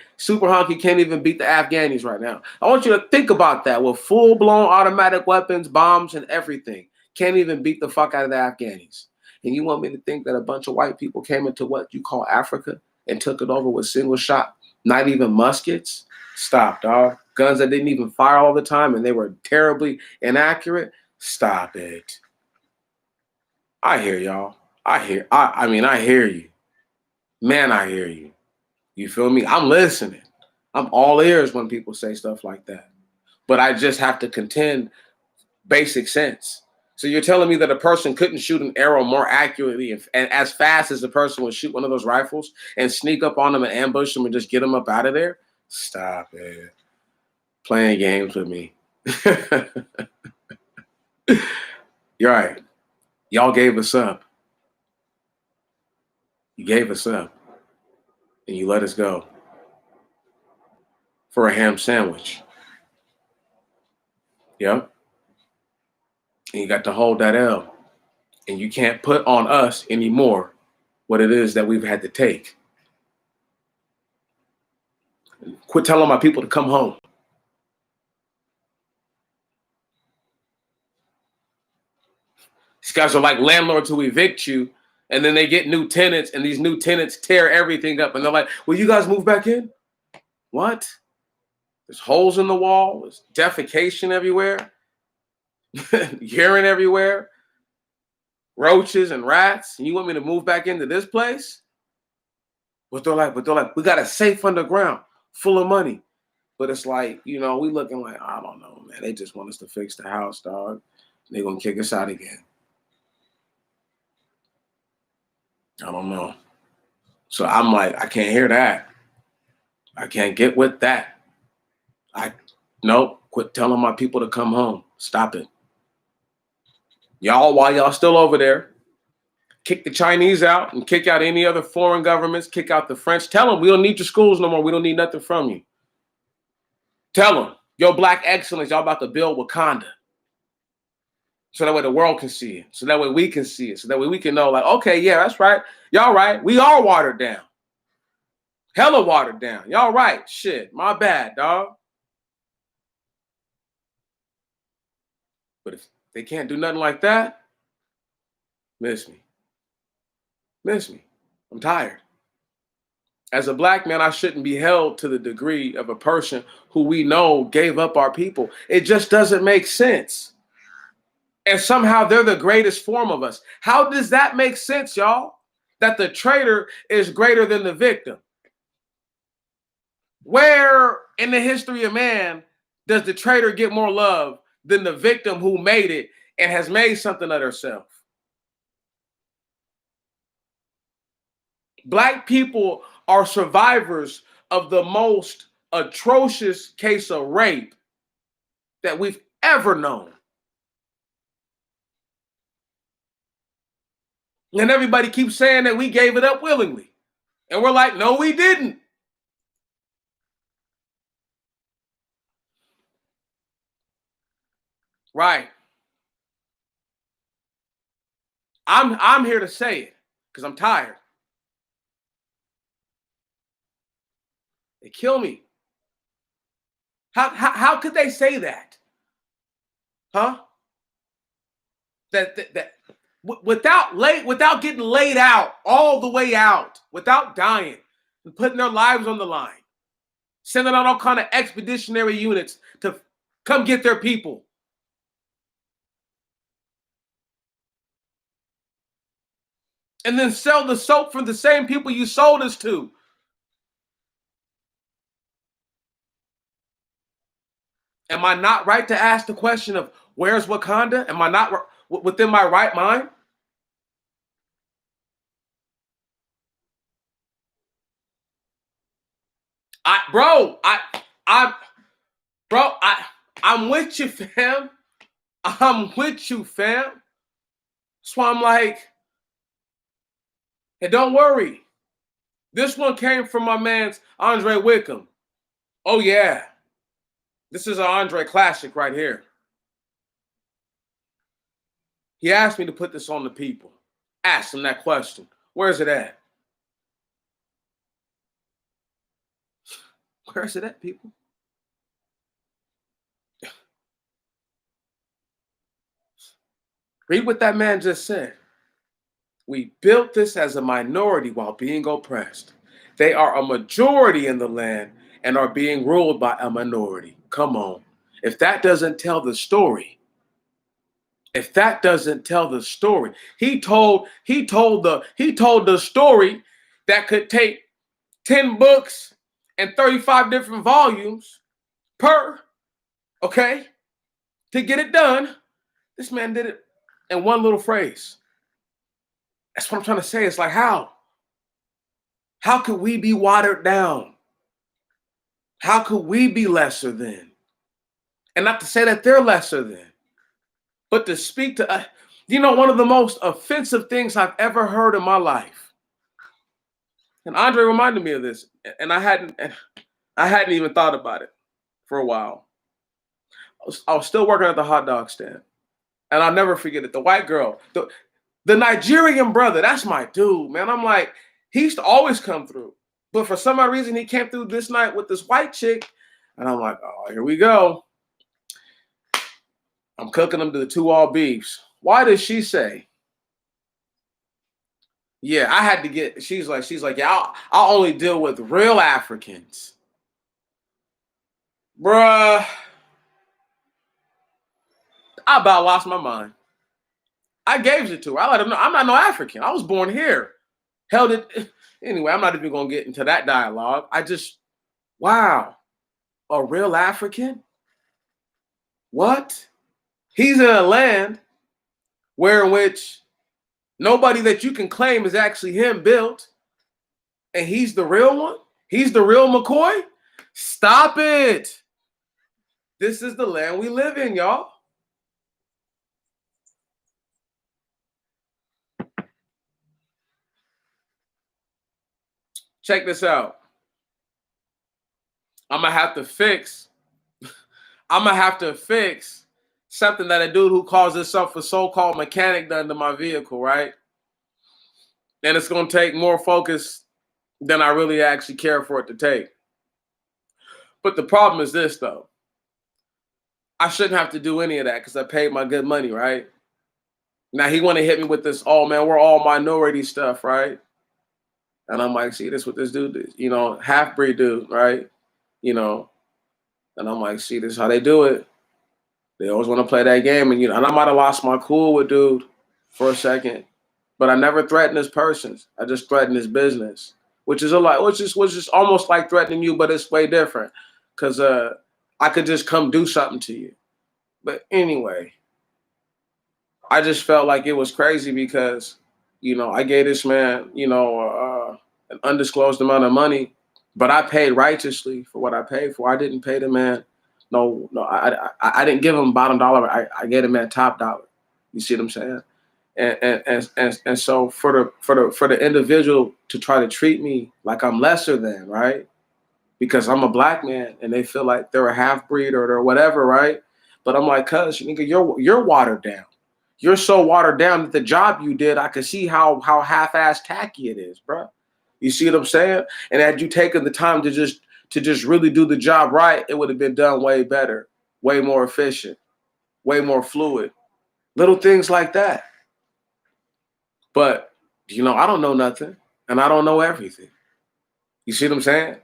can't even beat the Afghanis right now. I want you to think about that, with full-blown automatic weapons, bombs, and everything. Can't even beat the fuck out of the Afghanis. And you want me to think that a bunch of white people came into what you call Africa and took it over with single shot, not even muskets? Stop, dog. Guns that didn't even fire all the time and they were terribly inaccurate? Stop it. I hear y'all. I hear you. Man, I hear you. You feel me? I'm listening. I'm all ears when people say stuff like that. But I just have to contend basic sense. So you're telling me that a person couldn't shoot an arrow more accurately and as fast as the person would shoot one of those rifles and sneak up on them and ambush them and just get them up out of there? Stop it. Playing games with me. You're right. Y'all gave us up. You gave us up. And you let us go for a ham sandwich. Yep. And you got to hold that L. And you can't put on us anymore what it is that we've had to take. Quit telling my people to come home. These guys are like landlords who evict you, and then they get new tenants, and these new tenants tear everything up. And they're like, will you guys move back in? What? There's holes in the wall. There's defecation everywhere. Urine everywhere. Roaches and rats. And you want me to move back into this place? But they're like, we got a safe underground full of money. But it's like, we looking like, I don't know, man. They just want us to fix the house, dog. They're going to kick us out again. I don't know. So I'm like, I can't hear that. I can't get with that. Nope. Quit telling my people to come home. Stop it. Y'all, while y'all still over there, kick the Chinese out and kick out any other foreign governments, kick out the French. Tell them we don't need your schools no more. We don't need nothing from you. Tell them, your black excellence, y'all about to build Wakanda. So that way the world can see it. So that way we can see it. So that way we can know, like, okay, yeah, that's right. Y'all right. We are watered down. Hella watered down. Y'all right. Shit, my bad, dog. But if they can't do nothing like that, miss me. Miss me. I'm tired. As a black man, I shouldn't be held to the degree of a person who we know gave up our people. It just doesn't make sense. And somehow they're the greatest form of us. How does that make sense, y'all? That the traitor is greater than the victim? Where in the history of man does the traitor get more love than the victim who made it and has made something of herself? Black people are survivors of the most atrocious case of rape that we've ever known. And everybody keeps saying that we gave it up willingly. And we're like, no, we didn't. Right. I'm here to say it because I'm tired. They kill me. How could they say that? Huh? That without getting laid out all the way out, without dying and putting their lives on the line, sending out all kind of expeditionary units to come get their people. And then sell the soap from the same people you sold us to. Am I not right to ask the question of where's Wakanda? Am I not within my right mind? I'm with you, fam. I'm with you, fam. That's why I'm like, hey, don't worry. This one came from my man's Andre Wickham. Oh, yeah. This is an Andre classic right here. He asked me to put this on the people. Ask him that question. Where's it at? Where's it at, people? Read what that man just said. We built this as a minority while being oppressed. They are a majority in the land and are being ruled by a minority. Come on. If that doesn't tell the story, he told the story that could take 10 books and 35 different volumes per, okay, to get it done. This man did it in one little phrase. That's what I'm trying to say. It's like, how? How could we be watered down? How could we be lesser than? And not to say that they're lesser than, but to speak to us. One of the most offensive things I've ever heard in my life. And Andre reminded me of this, and I hadn't even thought about it for a while. I was still working at the hot dog stand, and I'll never forget it. The white girl, the Nigerian brother, that's my dude, man. I'm like, he used to always come through, but for some odd reason, he came through this night with this white chick, and I'm like, oh, here we go. I'm cooking them to the 2 all beefs. Why does she say? Yeah, I had to get. She's like, yeah, I'll only deal with real Africans, bruh. I about lost my mind. I gave it to her. I let her know I'm not no African. I was born here. Held it anyway. I'm not even gonna get into that dialogue. Wow, a real African? What? He's in a land where in which nobody that you can claim is actually him built, and he's the real one. He's the real McCoy. Stop it. This is the land we live in, y'all. Check this out. I'm gonna have to fix something that a dude who calls himself a so-called mechanic done to my vehicle, right? And it's gonna take more focus than I really actually care for it to take. But the problem is this, though. I shouldn't have to do any of that because I paid my good money, right? Now he want to hit me with this, oh man, we're all minority stuff, right? And I'm like, see, this what this dude is, half-breed dude, right? And I'm like, see, this is how they do it. They always want to play that game. And I might have lost my cool with dude for a second, but I never threatened his persons. I just threatened his business, which is almost like threatening you, but it's way different. Because I could just come do something to you. But anyway, I just felt like it was crazy because, I gave this man, an undisclosed amount of money, but I paid righteously for what I paid for. I didn't pay the man. No, I didn't give him bottom dollar. I gave him at top dollar. You see what I'm saying? And so for the individual to try to treat me like I'm lesser than, right? Because I'm a black man and they feel like they're a half breed or they're whatever, right? But I'm like, cuz nigga, you're watered down. You're so watered down that the job you did, I could see how half-ass tacky it is, bro. You see what I'm saying? And had you taken the time to just really do the job right, it would have been done way better, way more efficient, way more fluid. Little things like that. But I don't know nothing and I don't know everything. You see what I'm saying?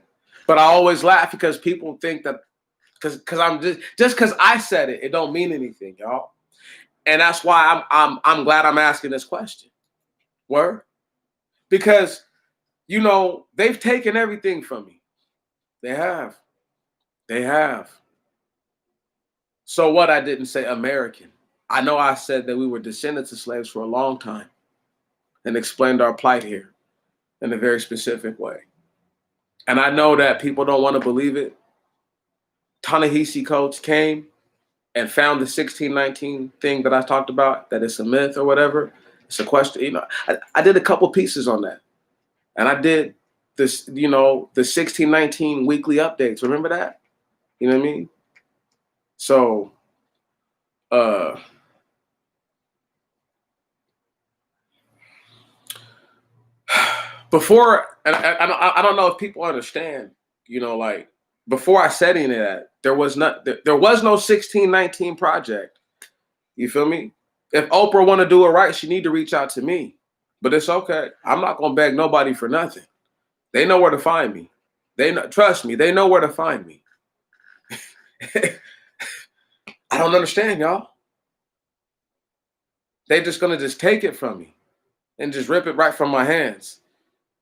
But I always laugh because people think that because I'm just because I said it, it don't mean anything, y'all. And that's why I'm glad I'm asking this question. Word? Because they've taken everything from me. They have. They have. So what? I didn't say American. I know I said that we were descendants of slaves for a long time and explained our plight here in a very specific way. And I know that people don't want to believe it. Ta-Nehisi Coates came and found the 1619 thing that I talked about, that it's a myth or whatever. It's a question. I did a couple pieces on that. And I did this, the 1619 weekly updates. Remember that? You know what I mean? So, before, and I don't know if people understand, like before I said any of that, there was no 1619 project. You feel me? If Oprah want to do it right, she need to reach out to me. But it's okay. I'm not gonna beg nobody for nothing. They know where to find me. Trust me, they know where to find me. I don't understand, y'all. They just gonna take it from me and just rip it right from my hands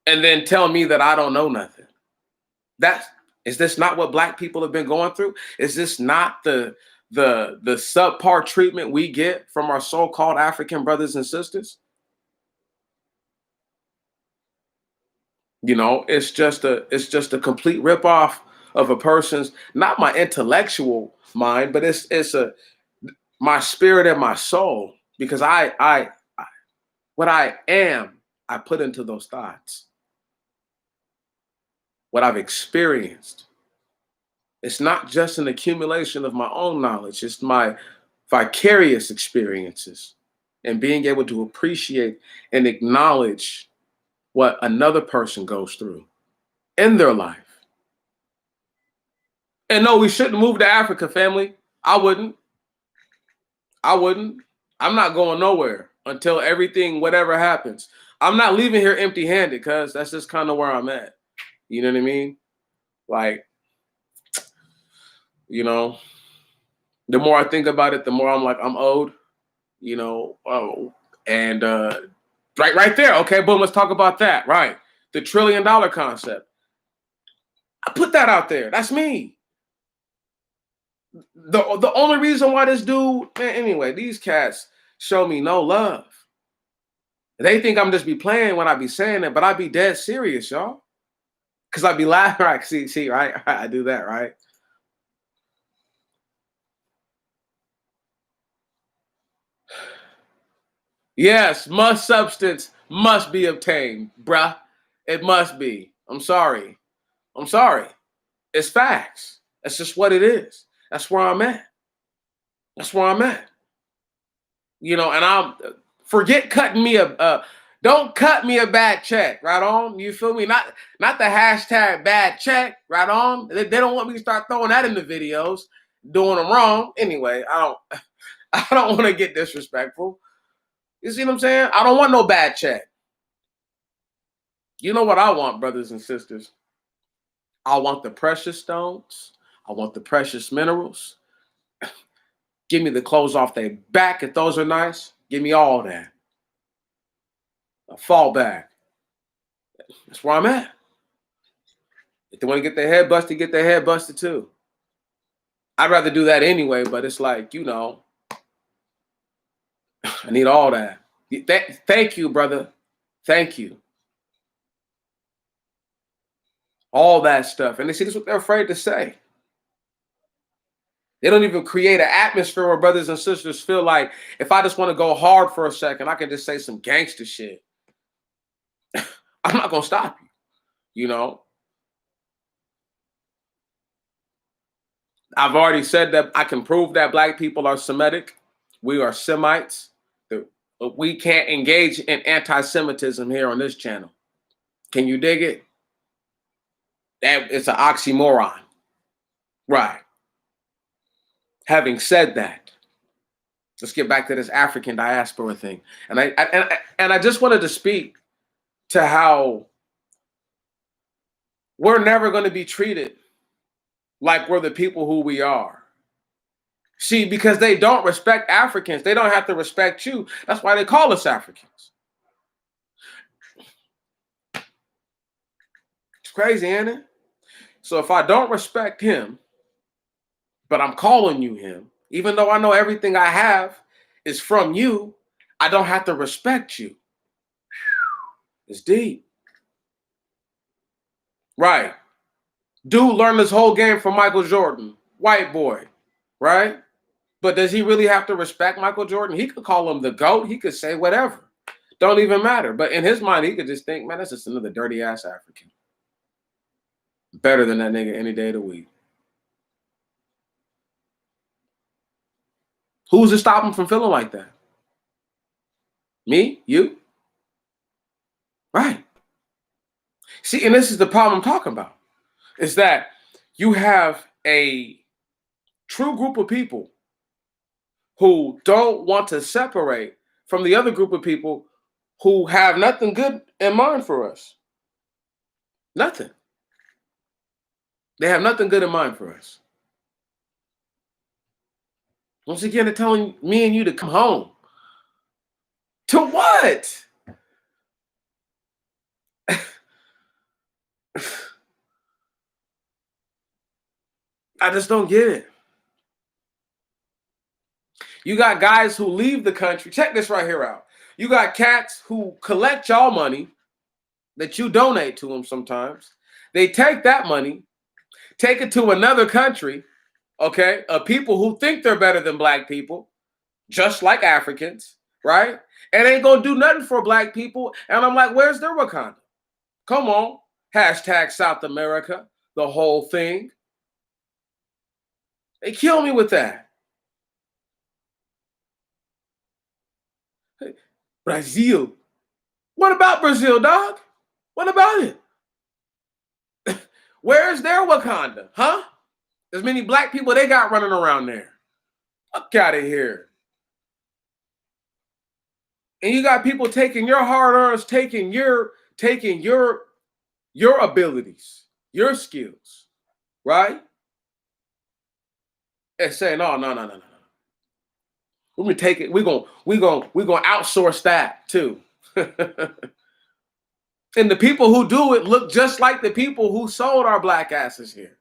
and then tell me that I don't know nothing. Is this not what black people have been going through? Is this not the the subpar treatment we get from our so-called African brothers and sisters. You know, it's just a complete ripoff of a person's, not my intellectual mind, but it's a my spirit and my soul, because what I am, I put into those thoughts. What I've experienced. It's not just an accumulation of my own knowledge, it's my vicarious experiences and being able to appreciate and acknowledge what another person goes through in their life. And no, we shouldn't move to Africa, family. I wouldn't. I wouldn't. I'm not going nowhere until everything, whatever happens. I'm not leaving here empty handed, because that's just kind of where I'm at. You know what I mean? Like, you know, the more I think about it, the more I'm like, I'm owed, you know. Oh, and right there. Okay, boom, let's talk about that. Right. The $1 trillion concept. I put that out there. That's me. The only reason why this dude, man, anyway, these cats show me no love. They think I'm just be playing when I be saying it, but I be dead serious, y'all. Cause I be laughing, right? See, right? I do that, right? Yes, must substance must be obtained, bruh. It must be. I'm sorry. I'm sorry. It's facts. That's just what it is. That's where I'm at. That's where I'm at. You know, and I'm forget cutting me a don't cut me a bad check, right on? You feel me? Not the hashtag bad check, right on. They don't want me to start throwing that in the videos, doing them wrong. Anyway, I don't I don't want to get disrespectful. You see what I'm saying? I don't want no bad check. You know what I want, brothers and sisters? I want the precious stones. I want the precious minerals. Give me the clothes off their back if those are nice. Give me all that. A fallback. That's where I'm at. If they want to get their head busted too. I'd rather do that anyway, but it's like, I need all that. Thank you, brother. Thank you. All that stuff. And they see this is what they're afraid to say. They don't even create an atmosphere where brothers and sisters feel like, if I just want to go hard for a second, I can just say some gangster shit. I'm not gonna stop you. You know, I've already said that I can prove that black people are Semitic. We are Semites. We can't engage in anti-Semitism here on this channel. Can you dig it? That it's an oxymoron. Right. Having said that, let's get back to this African diaspora thing. And I just wanted to speak to how we're never going to be treated like we're the people who we are. See, because they don't respect Africans, they don't have to respect you. That's why they call us Africans. It's crazy, ain't it? So if I don't respect him, but I'm calling you him, even though I know everything I have is from you, I don't have to respect you. It's deep. Right. Dude learned this whole game from Michael Jordan, white boy, right? But does he really have to respect Michael Jordan? He could call him the GOAT. He could say whatever. Don't even matter. But in his mind, he could just think, man, that's just another dirty ass African. Better than that nigga any day of the week. Who's to stop him from feeling like that? Me? You? Right. See, and this is the problem I'm talking about, is that you have a true group of people who don't want to separate from the other group of people who have nothing good in mind for us. Nothing. They have nothing good in mind for us. Once again, they're telling me and you to come home. To what? I just don't get it. You got guys who leave the country. Check this right here out. You got cats who collect y'all money that you donate to them sometimes. They take that money, take it to another country, okay, of people who think they're better than black people, just like Africans, right? And ain't gonna do nothing for black people. And I'm like, where's their Wakanda? Come on. Hashtag South America, the whole thing. They kill me with that. Hey, Brazil. What about Brazil, dog? What about it? Where's their Wakanda? Huh? As many black people they got running around there. Fuck out of here. And you got people taking your hard earned, taking your abilities, your skills, right? And saying, "Oh, no. We're gonna take it. We're gonna outsource that too." And the people who do it look just like the people who sold our black asses here.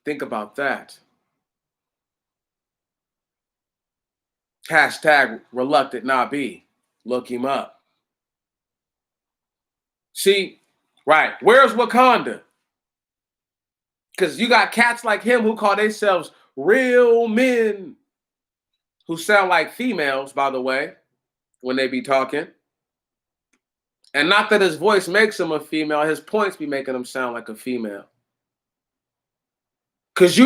Think about that. Hashtag reluctant not be. Look him up. See, right. Where's Wakanda? Because you got cats like him who call themselves real men, who sound like females, by the way, when they be talking. And not that his voice makes him a female, his points be making him sound like a female. Because,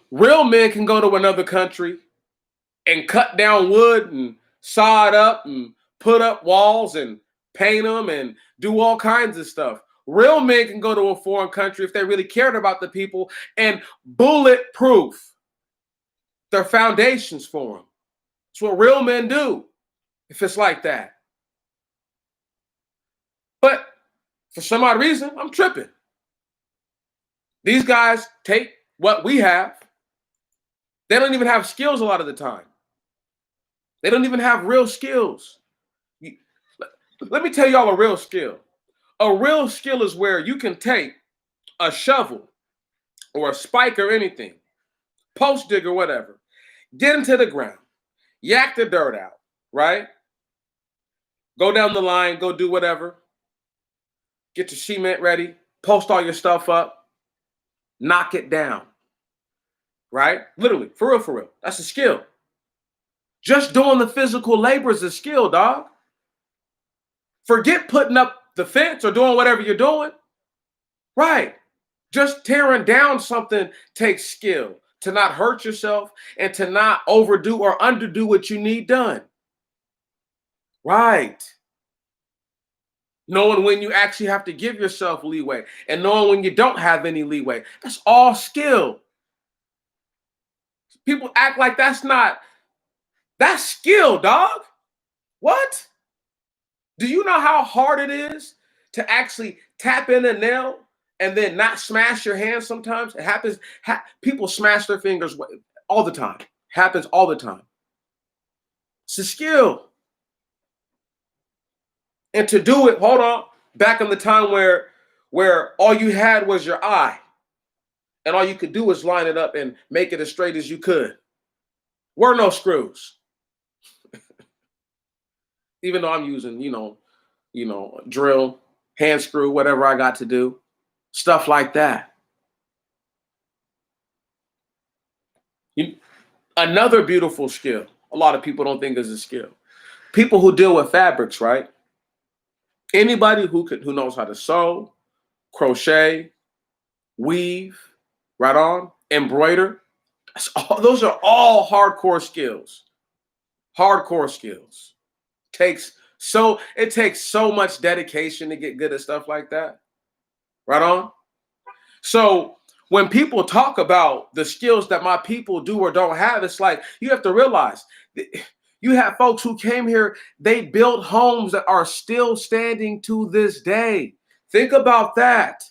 real men can go to another country and cut down wood and saw it up and put up walls and paint them and do all kinds of stuff. Real men can go to a foreign country if they really cared about the people and bulletproof their foundations for them. That's what real men do if it's like that. But for some odd reason, I'm tripping. These guys take what we have. They don't even have skills a lot of the time. They don't even have real skills. Let me tell y'all a real skill. A real skill is where you can take a shovel or a spike or anything, post dig or whatever, get into the ground, yak the dirt out, right? Go down the line, go do whatever, get your cement ready, post all your stuff up, knock it down, right? Literally, for real, for real. That's a skill. Just doing the physical labor is a skill, dog. Forget putting up the fence or doing whatever you're doing. Right. Just tearing down something takes skill to not hurt yourself and to not overdo or underdo what you need done. Right. Knowing when you actually have to give yourself leeway and knowing when you don't have any leeway. That's all skill. People act like that's skill, dog. What? Do you know how hard it is to actually tap in a nail and then not smash your hand sometimes? It happens. People smash their fingers all the time. Happens all the time. It's a skill. And to do it, hold on, back in the time where all you had was your eye and all you could do was line it up and make it as straight as you could. Were no screws. Even though I'm using, drill, hand screw, whatever I got to do, stuff like that. Another beautiful skill, a lot of people don't think is a skill. People who deal with fabrics, right? Anybody who knows how to sew, crochet, weave, right on, embroider, those are all hardcore skills. Hardcore skills. It takes so much dedication to get good at stuff like that. Right on. So when people talk about the skills that my people do or don't have, it's like you have to realize you have folks who came here, they built homes that are still standing to this day. Think about that.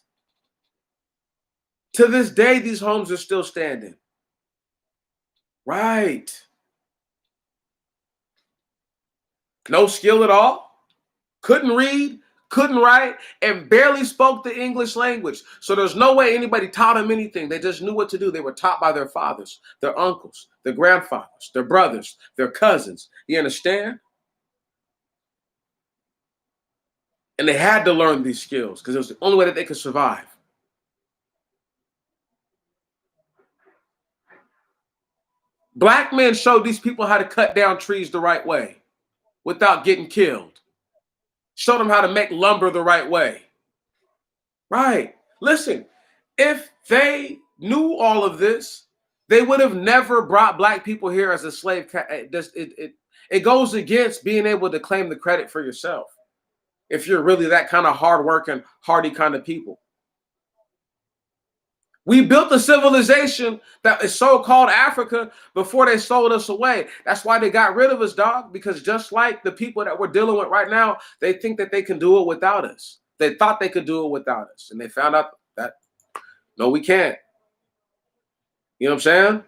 To this day, these homes are still standing. Right. No skill at all. Couldn't read, couldn't write, and barely spoke the English language. So there's no way anybody taught them anything. They just knew what to do. They were taught by their fathers, their uncles, their grandfathers, their brothers, their cousins. You understand? And they had to learn these skills because it was the only way that they could survive. Black men showed these people how to cut down trees the right way without getting killed. Showed them how to make lumber the right way. Right. Listen, if they knew all of this, they would have never brought black people here as a slave. It goes against being able to claim the credit for yourself if you're really that kind of hardworking, hardy kind of people. We built a civilization that is so-called Africa before they sold us away. That's why they got rid of us, dog, because just like the people that we're dealing with right now, they think that they can do it without us. They thought they could do it without us, and they found out that, no, we can't. You know what I'm saying?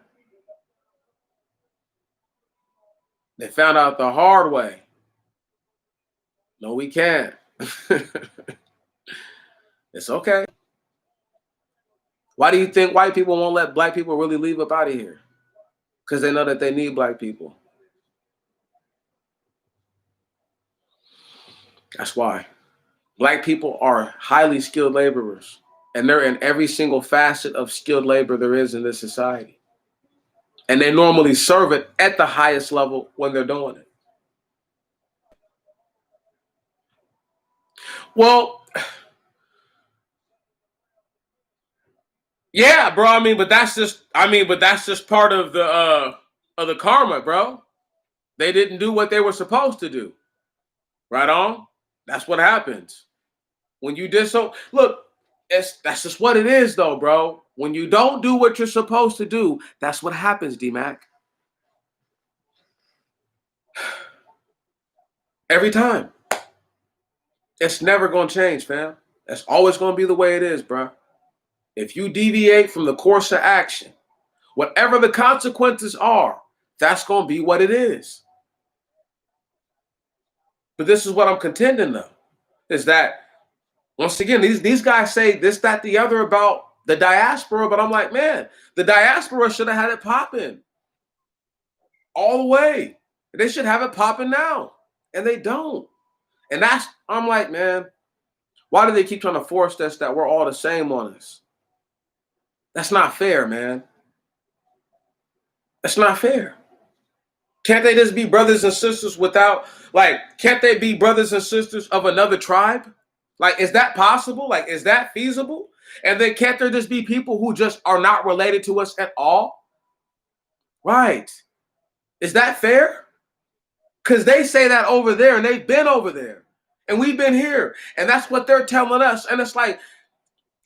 They found out the hard way. No, we can't. It's okay. Why do you think white people won't let black people really leave up out of here? Because they know that they need black people. That's why. Black people are highly skilled laborers, and they're in every single facet of skilled labor there is in this society. And they normally serve it at the highest level when they're doing it. Well, yeah, bro. But that's just part of the karma, bro. They didn't do what they were supposed to do. Right on? That's what happens. When you did so, look, that's just what it is, though, bro. When you don't do what you're supposed to do, that's what happens, D-Mac. Every time. It's never going to change, fam. That's always going to be the way it is, bro. If you deviate from the course of action, whatever the consequences are, that's going to be what it is. But this is what I'm contending, though, is that, once again, these guys say this, that, the other about the diaspora, but I'm like, man, the diaspora should have had it popping all the way. They should have it popping now, and they don't. And I'm like, man, why do they keep trying to force us that we're all the same on this? That's not fair, man. That's not fair. Can't they just be brothers and sisters without, can't they be brothers and sisters of another tribe? Is that possible? Is that feasible? And then can't there just be people who just are not related to us at all? Right. Is that fair? Because they say that over there, and they've been over there, and we've been here, and that's what they're telling us. And it's like,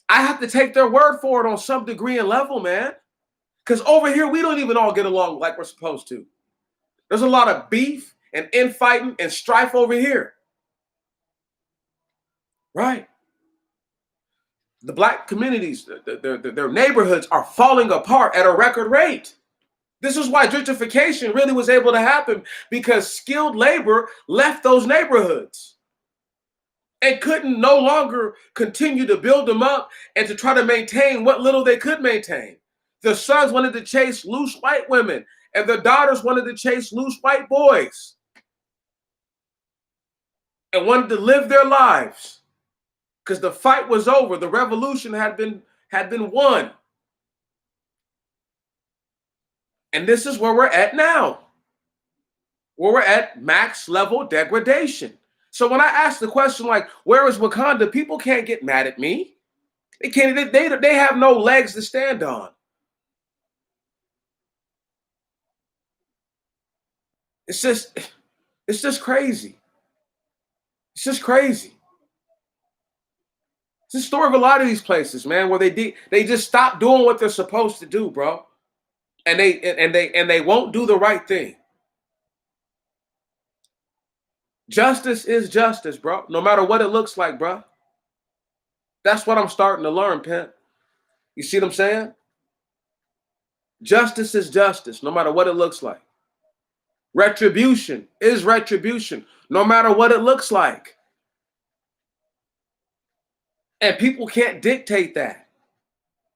I have to take their word for it on some degree and level, man. Because over here, we don't even all get along like we're supposed to. There's a lot of beef and infighting and strife over here. Right. The black communities, their neighborhoods are falling apart at a record rate. This is why gentrification really was able to happen, because skilled labor left those neighborhoods and couldn't no longer continue to build them up and to try to maintain what little they could maintain. The sons wanted to chase loose white women, and the daughters wanted to chase loose white boys and wanted to live their lives because the fight was over. The revolution had been won. And this is where we're at now, where we're at max level degradation. So when I ask the question, where is Wakanda? People can't get mad at me. They can't. They have no legs to stand on. It's just crazy. It's just crazy. It's the story of a lot of these places, man, where they just stop doing what they're supposed to do, bro. And they won't do the right thing. Justice is justice, bro. No matter what it looks like, bro. That's what I'm starting to learn, Pimp. You see what I'm saying? Justice is justice, no matter what it looks like. Retribution is retribution, no matter what it looks like. And people can't dictate that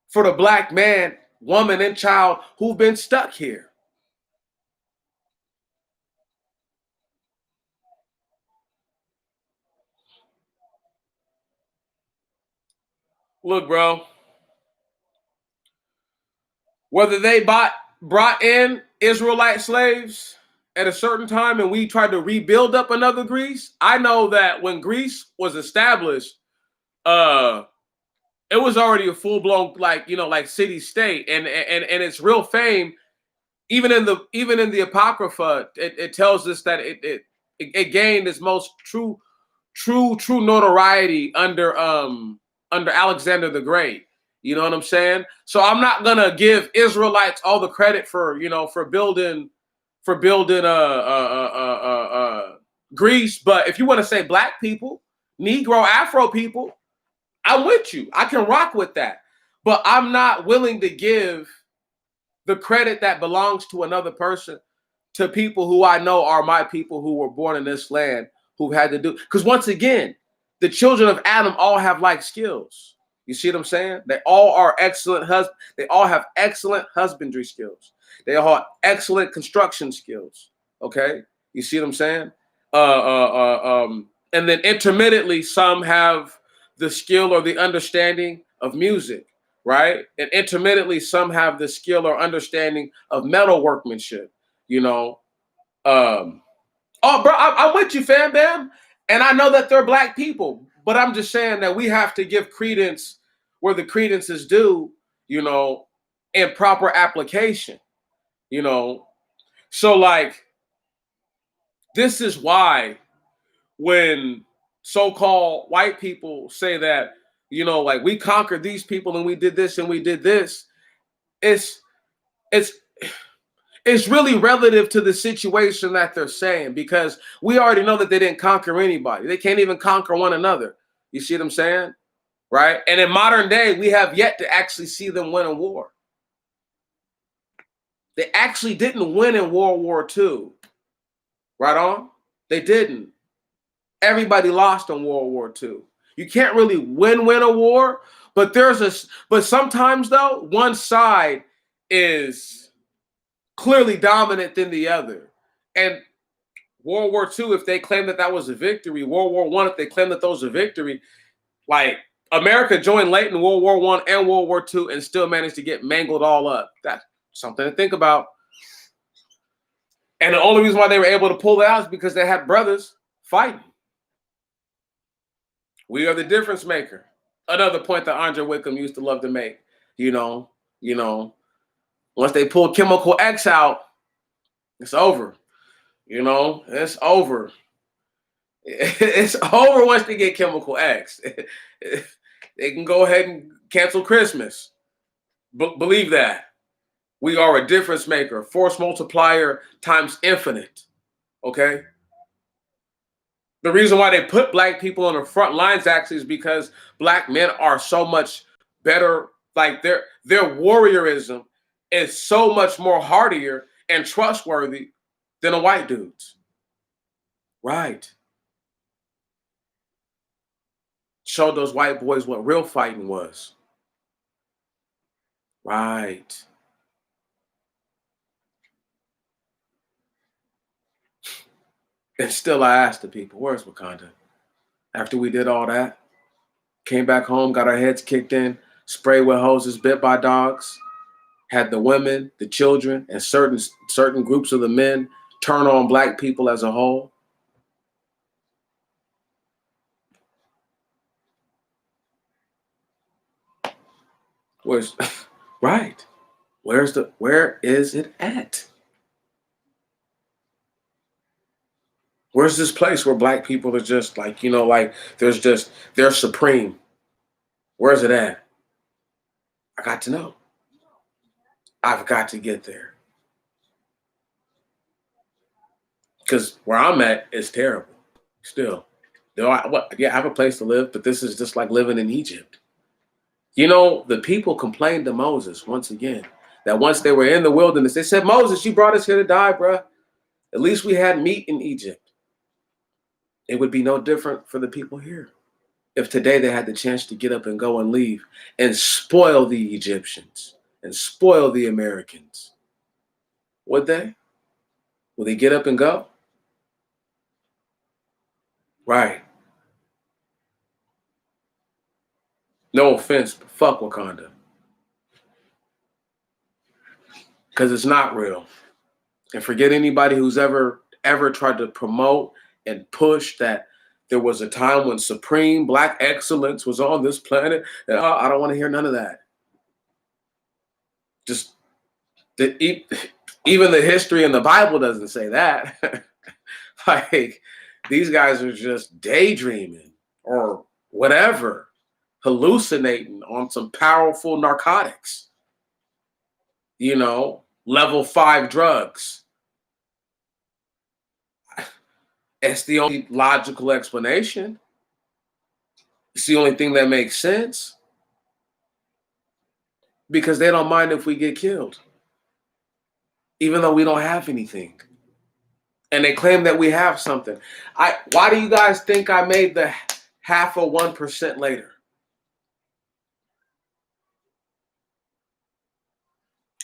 for the black man, woman, and child who've been stuck here. Look, bro, whether they brought in Israelite slaves at a certain time and we tried to rebuild up another Greece, I know that when Greece was established, uh, it was already a full blown like city state, and its real fame, even in the Apocrypha, it tells us that it gained its most true notoriety under Alexander the Great. You know what I'm saying? So I'm not gonna give Israelites all the credit for building Greece, but if you want to say black people, Negro, Afro people, I'm with you. I can rock with that, but I'm not willing to give the credit that belongs to another person to people who I know are my people who were born in this land who had to do. Because once again, the children of Adam all have like skills. You see what I'm saying? They all are excellent They all have excellent husbandry skills. They all have excellent construction skills. Okay, you see what I'm saying? And then intermittently, some have the skill or the understanding of music, right? And intermittently, some have the skill or understanding of metal workmanship. You know, oh, bro, I'm with you, fam, bam. And I know that they're black people, but I'm just saying that we have to give credence where the credence is due, in proper application, you know. So, like, this is why when so-called white people say that, like we conquered these people and we did this and we did this, it's it's it's really relative to the situation that they're saying, because we already know that they didn't conquer anybody. They can't even conquer one another. You see what I'm saying? Right? And in modern day, we have yet to actually see them win a war. They actually didn't win in World War II. Right on? They didn't. Everybody lost in World War II. You can't really win a war, but but sometimes though, one side is clearly dominant than the other. And World War II, if they claim that was a victory, World War I, if they claim that was a victory, like America joined late in World War I and World War II and still managed to get mangled all up. That's something to think about. And the only reason why they were able to pull it out is because they had brothers fighting. We are the difference maker. Another point that Andre Wickham used to love to make. Once they pull Chemical X out, it's over. It's over. It's over once they get Chemical X. They can go ahead and cancel Christmas. Believe that. We are a difference maker, force multiplier times infinite. Okay? The reason why they put black people on the front lines actually is because black men are so much better. Like their warriorism is so much more hardier and trustworthy than a white dude's. Right. Showed those white boys what real fighting was. Right. And still I asked the people, where's Wakanda? After we did all that, came back home, got our heads kicked in, sprayed with hoses, bit by dogs, had the women, the children, and certain groups of the men turn on black people as a whole. Where's right? Where is it at? Where's this place where black people are just like, they're supreme? Where's it at? I got to know. I've got to get there. Because where I'm at is terrible. Still. I have a place to live, but this is just like living in Egypt. The people complained to Moses once again that once they were in the wilderness, they said, Moses, you brought us here to die, bruh. At least we had meat in Egypt. It would be no different for the people here. if today they had the chance to get up and go and leave and spoil the Egyptians and spoil the Americans? Would they? Will they get up and go? Right. No offense, but fuck Wakanda. Because it's not real. And forget anybody who's ever tried to promote and push that there was a time when supreme black excellence was on this planet. I don't want to hear none of that. Just even the history in the Bible doesn't say that. Like these guys are just daydreaming or whatever, hallucinating on some powerful narcotics, level 5 drugs. It's the only logical explanation. It's the only thing that makes sense because they don't mind if we get killed, even though we don't have anything. And they claim that we have something. Why do you guys think I made the 0.5% later?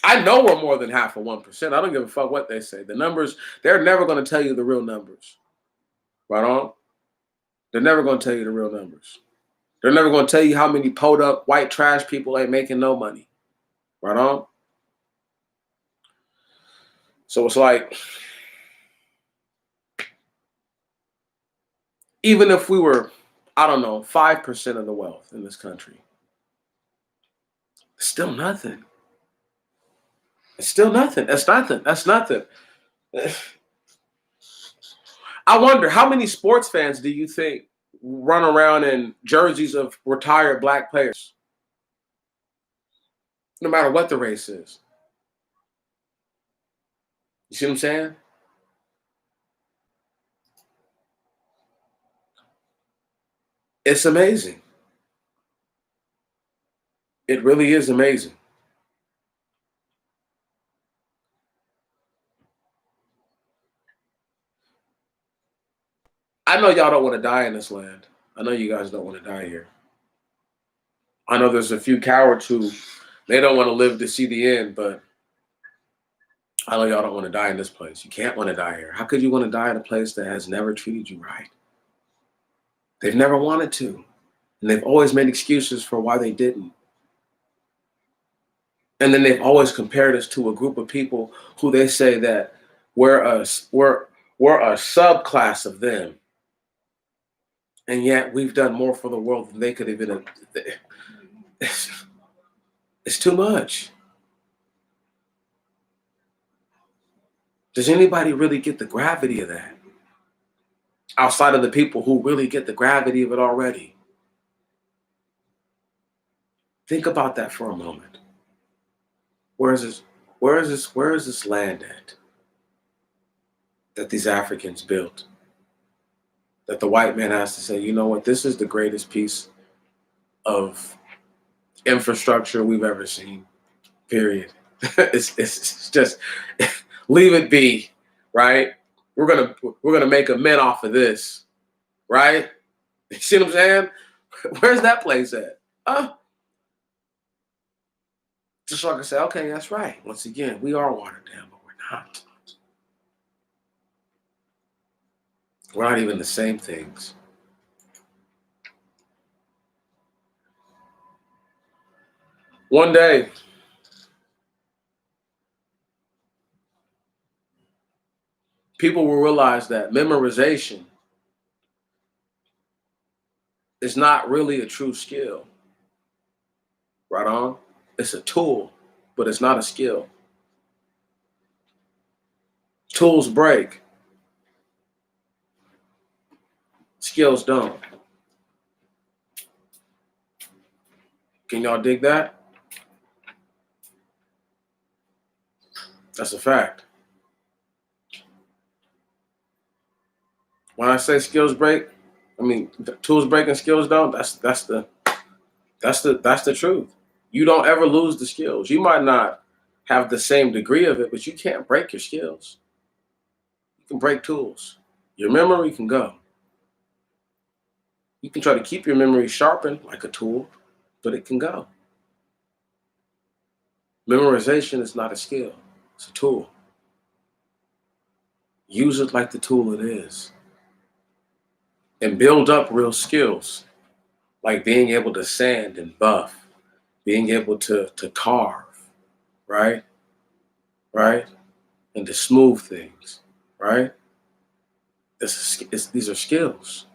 I know we're more than 0.5%. I don't give a fuck what they say. The numbers, they're never going to tell you the real numbers. Right on? They're never going to tell you the real numbers. They're never going to tell you how many pulled up white trash people ain't making no money. Right on? So it's like, even if we were, I don't know, 5% of the wealth in this country, it's still nothing. It's still nothing. That's nothing. That's nothing. I wonder how many sports fans do you think run around in jerseys of retired black players, no matter what the race is? You see what I'm saying? It's amazing. It really is amazing. I know y'all don't want to die in this land. I know you guys don't want to die here. I know there's a few cowards who they don't want to live to see the end, but I know y'all don't want to die in this place. You can't want to die here. How could you want to die in a place that has never treated you right? They've never wanted to. And they've always made excuses for why they didn't. And then they've always compared us to a group of people who they say that we're a subclass of them. And yet we've done more for the world than they could even. It's too much. Does anybody really get the gravity of that? Outside of the people who really get the gravity of it already. Think about that for a moment. Where is this land at that these Africans built? That the white man has to say, you know what, this is the greatest piece of infrastructure we've ever seen. Period. it's just leave it be, right? We're gonna make a mint off of this, right? You see what I'm saying? Where's that place at? Just so I can say, okay, that's right. Once again, we are watered down, but we're not. We're not even the same things. One day, people will realize that memorization is not really a true skill. Right on? It's a tool, but it's not a skill. Tools break, skills don't. Can y'all dig that? That's a fact. When I say skills break, I mean tools break and skills don't. That's the truth. You don't ever lose the skills. You might not have the same degree of it, but you can't break your skills. You can break tools. Your memory can go. You can try to keep your memory sharpened like a tool, but it can go. Memorization is not a skill, it's a tool. Use it like the tool it is. And build up real skills, like being able to sand and buff, being able to carve, right? Right? And to smooth things, right? These are skills.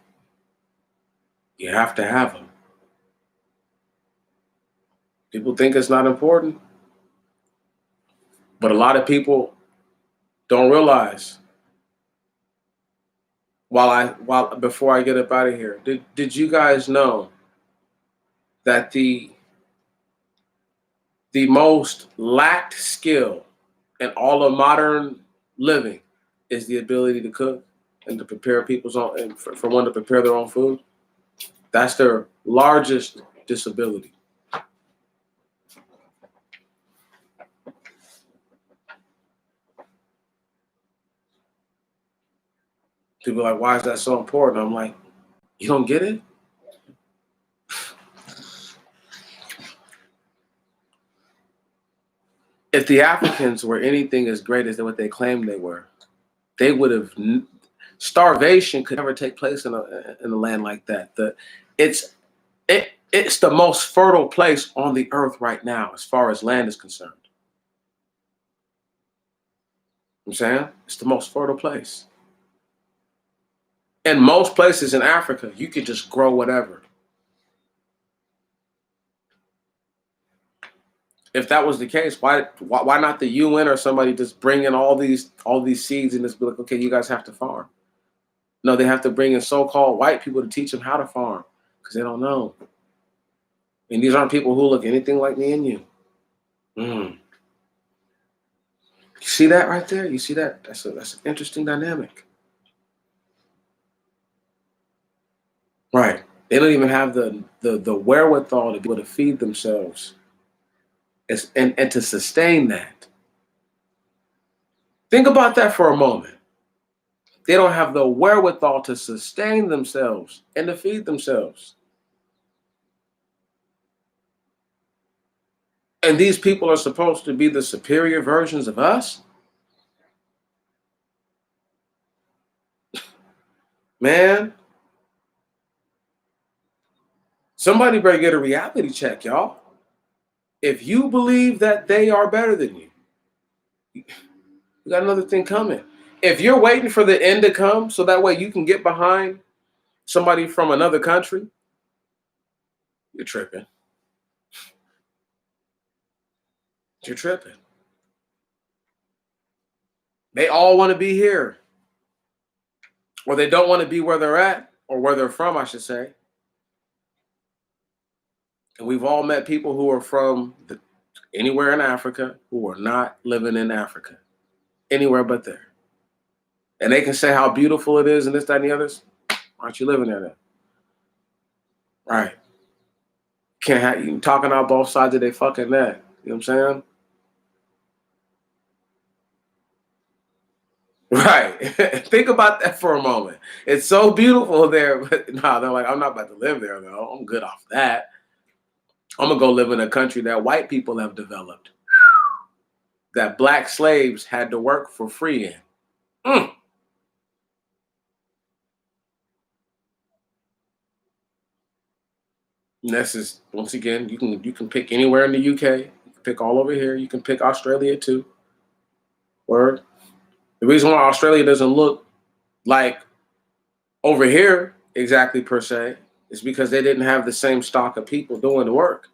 You have to have them. People think it's not important, but a lot of people don't realize. While before I get up out of here, did you guys know that the most lacked skill in all of modern living is the ability to cook and to prepare people's own, and for one to prepare their own food? That's their largest disability. People are like, why is that so important? I'm like, you don't get it? If the Africans were anything as great as what they claimed they were, they would have. Starvation could never take place in a land like that. It's the most fertile place on the earth right now, as far as land is concerned. You know what I'm saying, it's the most fertile place. In most places in Africa, you could just grow whatever. If that was the case, why not the UN or somebody just bring in all these seeds and just be like, okay, you guys have to farm? No, they have to bring in so-called white people to teach them how to farm because they don't know. And these aren't people who look anything like me and you. You see that right there? You see that? That's an interesting dynamic. Right. They don't even have the wherewithal to be able to feed themselves and to sustain that. Think about that for a moment. They don't have the wherewithal to sustain themselves and to feed themselves. And these people are supposed to be the superior versions of us? Man, somebody better get a reality check, y'all. If you believe that they are better than you, you got another thing coming. If you're waiting for the end to come so that way you can get behind somebody from another country, you're tripping. You're tripping. They all want to be here, or they don't want to be where they're at, or where they're from, I should say. And we've all met people who are from anywhere in Africa who are not living in Africa, anywhere but there. And they can say how beautiful it is and this, that, and the others. Aren't you living there then? Right. Can't have you talking out both sides of their fucking neck. You know what I'm saying? Right. Think about that for a moment. It's so beautiful there, but no, they're like, I'm not about to live there though. I'm good off that. I'm gonna go live in a country that white people have developed, that black slaves had to work for free in. Mm. And this is once again, you can pick anywhere in the UK, you can pick all over here, you can pick Australia too. Word. The reason why Australia doesn't look like over here exactly per se is because they didn't have the same stock of people doing the work.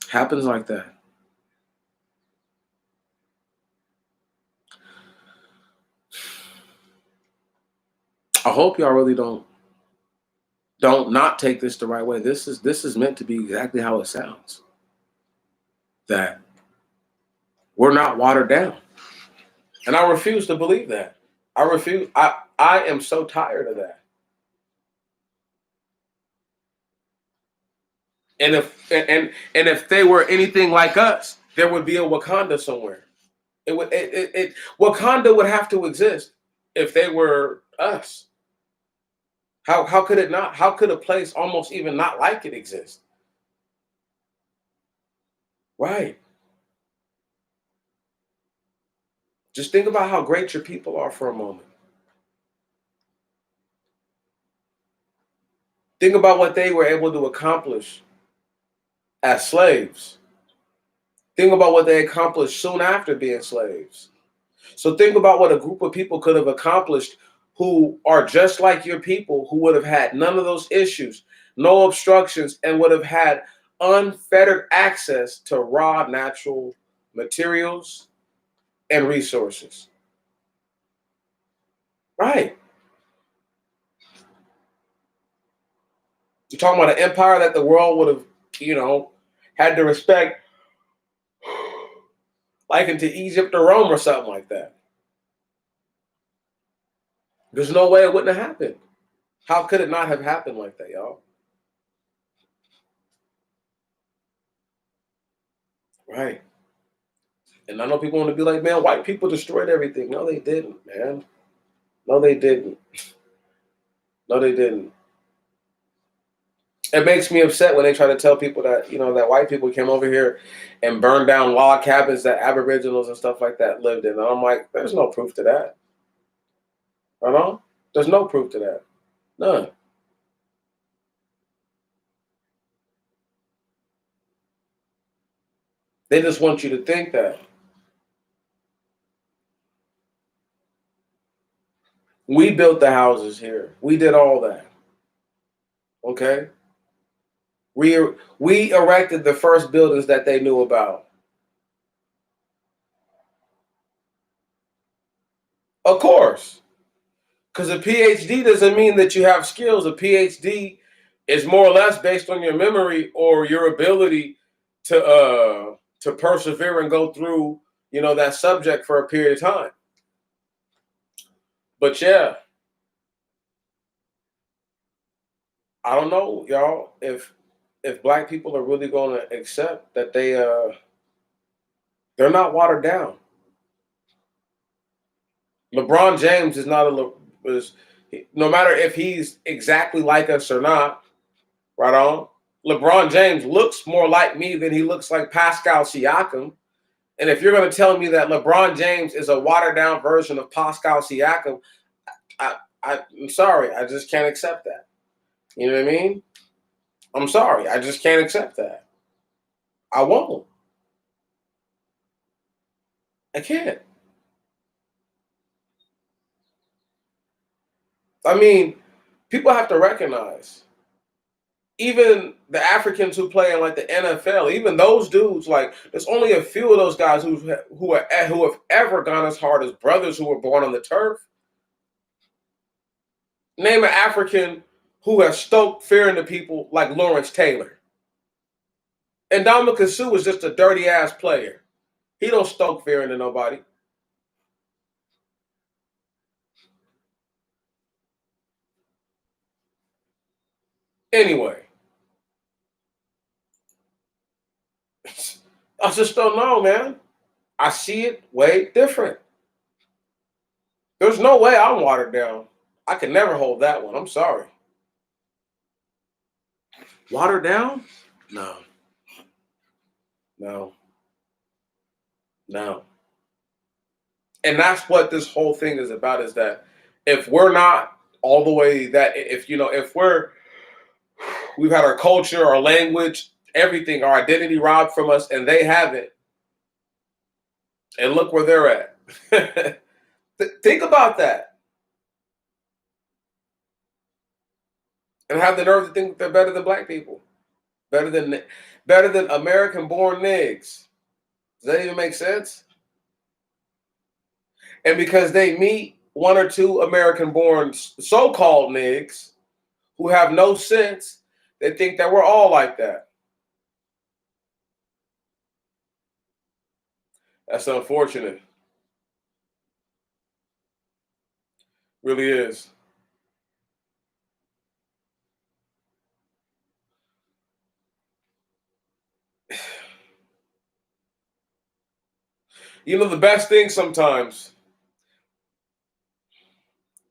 Happens like that. I hope y'all really don't not take this the right way. This is meant to be exactly how it sounds. That we're not watered down. And I refuse to believe that. I refuse. I am so tired of that. And if they were anything like us, there would be a Wakanda somewhere. Wakanda would have to exist if they were us. How could it not? How could a place almost even not like it exist? Right. Just think about how great your people are for a moment. Think about what they were able to accomplish as slaves. Think about what they accomplished soon after being slaves. So think about what a group of people could have accomplished who are just like your people, who would have had none of those issues, no obstructions, and would have had unfettered access to raw natural materials and resources. Right. You're talking about an empire that the world would have, you know, had to respect, like into Egypt or Rome or something like that. There's no way it wouldn't have happened. How could it not have happened like that, y'all? Right. And I know people want to be like, man, white people destroyed everything. No, they didn't, man. No, they didn't. No, they didn't. It makes me upset when they try to tell people that, that white people came over here and burned down log cabins that Aboriginals and stuff like that lived in. And I'm like, there's no proof to that. You know? There's no proof to that. None. They just want you to think that. We built the houses here. We did all that. Okay? We erected the first buildings that they knew about. Of course. Because a PhD doesn't mean that you have skills. A PhD is more or less based on your memory or your ability to persevere and go through, that subject for a period of time. But yeah, I don't know, y'all, if black people are really going to accept that they're not watered down. LeBron James is not is no matter if he's exactly like us or not, right on. LeBron James looks more like me than he looks like Pascal Siakam. And if you're going to tell me that LeBron James is a watered down version of Pascal Siakam, I'm sorry. I just can't accept that. You know what I mean? I'm sorry. I just can't accept that. I won't. I can't. I mean, people have to recognize, even the Africans who play in like the NFL, even those dudes, like there's only a few of those guys who have ever gone as hard as brothers who were born on the turf. Name an African who has stoked fear into people like Lawrence Taylor. And Dominican Sue is just a dirty ass player. He don't stoke fear into nobody. Anyway, I just don't know, man. I see it way different. There's no way I'm watered down. I can never hold that one. I'm sorry. Watered down? No, no, no. And that's what this whole thing is about, is that if we're not all the way that if we've had our culture, our language, everything, our identity robbed from us, and they have it, and look where they're at. Think about that, and have the nerve to think they're better than black people, better than American-born niggas. Does that even make sense? And because they meet one or two American-born so-called niggas who have no sense, they think that we're all like that. That's unfortunate. Really is. The best thing sometimes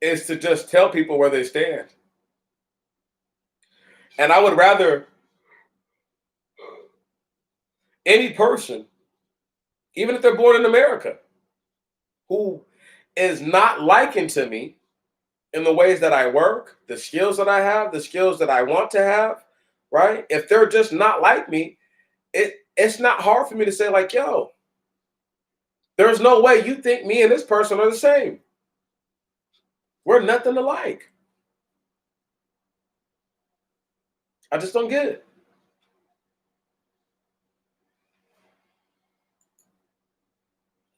is to just tell people where they stand. And I would rather any person, even if they're born in America, who is not liking to me in the ways that I work, the skills that I have, the skills that I want to have, right? If they're just not like me, it's not hard for me to say, like, yo, there's no way you think me and this person are the same. We're nothing alike. I just don't get it.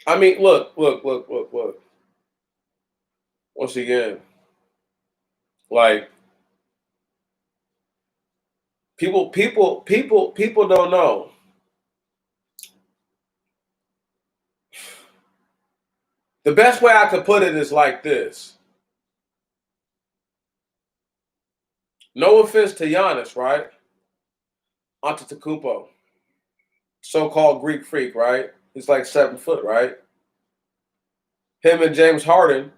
I mean, look. Once again, like people don't know. The best way I could put it is like this. No offense to Giannis, right? Antetokounmpo, so-called Greek freak, right? He's like 7 foot, right? Him and James Harden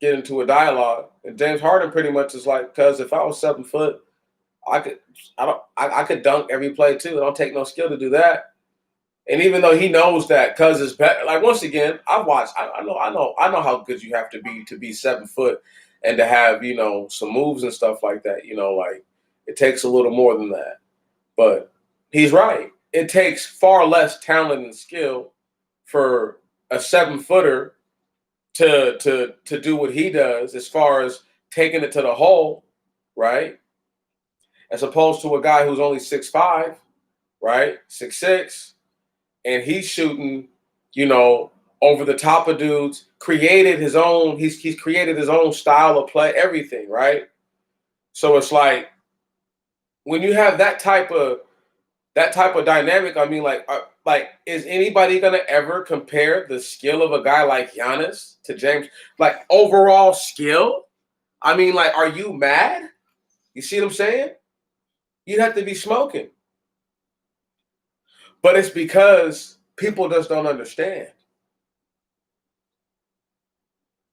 get into a dialogue, and James Harden pretty much is like, "Cause if I was 7 foot, I could, I could dunk every play too. It don't take no skill to do that." And even though he knows that, cause it's better. Like once again, I've watched. I know how good you have to be 7 foot, and to have some moves and stuff like that. Like it takes a little more than that. But he's right. It takes far less talent and skill for a 7 footer to do what he does as far as taking it to the hole, right? As opposed to a guy who's only 6'5", right? 6'6", and he's shooting, over the top of dudes, created his own, he's created his own style of play, everything, right? So it's like when you have that type of dynamic, I mean, like, is anybody gonna ever compare the skill of a guy like Giannis to James? Like overall skill? I mean, like, are you mad? You see what I'm saying? You'd have to be smoking. But it's because people just don't understand.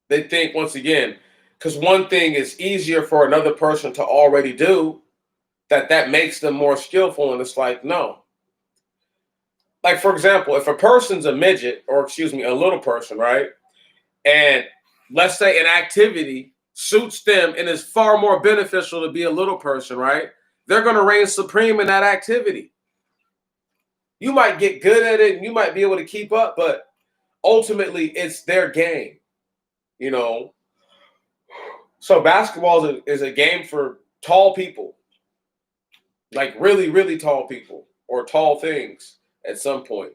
They think once again, because one thing is easier for another person to already do, that makes them more skillful, and it's like no. Like for example, if a person's a midget, or excuse me, a little person, right? And let's say an activity suits them and is far more beneficial to be a little person, right? They're going to reign supreme in that activity. You might get good at it and you might be able to keep up, but ultimately it's their game, you know? So basketball is a game for tall people, like really, really tall people or tall things at some point,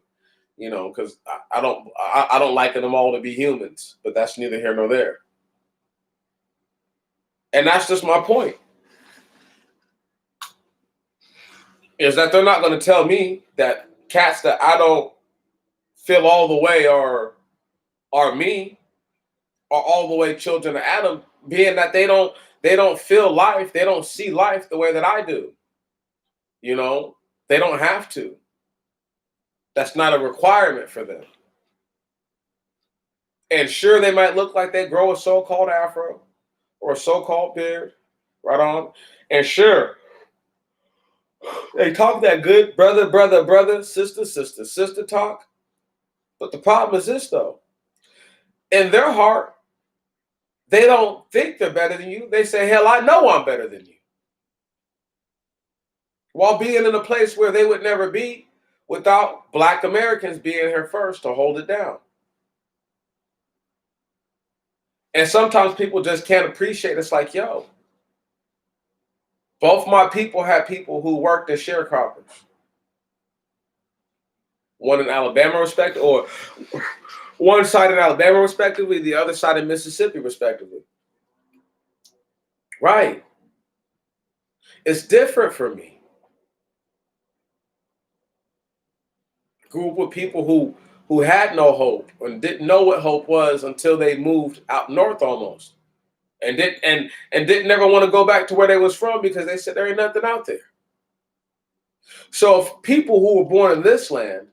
because I don't liken them all to be humans, but that's neither here nor there. And that's just my point. Is that they're not going to tell me that cats that I don't feel all the way are me, are all the way children of Adam, being that they don't feel life, they don't see life the way that I do. You know, they don't have to. That's not a requirement for them. And sure, they might look like they grow a so-called afro or a so-called beard, right on. And sure, they talk that good brother, sister talk. But the problem is this, though. In their heart, they don't think they're better than you. They say, hell, I know I'm better than you. While being in a place where they would never be without Black Americans being here first to hold it down. And sometimes people just can't appreciate it. It's like, yo, both my people had people who worked as sharecroppers. One in Alabama, or one side in Alabama, respectively, the other side in Mississippi, respectively. Right. It's different for me. Grew up with people who had no hope and didn't know what hope was until they moved out north almost. And didn't never want to go back to where they was from because they said there ain't nothing out there. So if people who were born in this land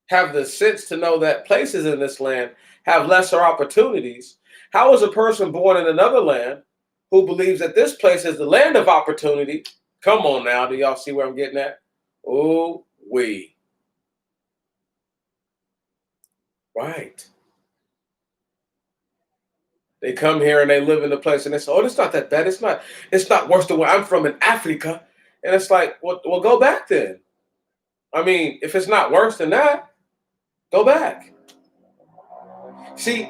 have the sense to know that places in this land have lesser opportunities, how is a person born in another land who believes that this place is the land of opportunity Come on now. Do y'all see where I'm getting at? Oh, we. Right. They come here and they live in the place and they say, oh, it's not that bad. It's not worse than where I'm from in Africa. And it's like, well, go back then. I mean, if it's not worse than that, go back. See,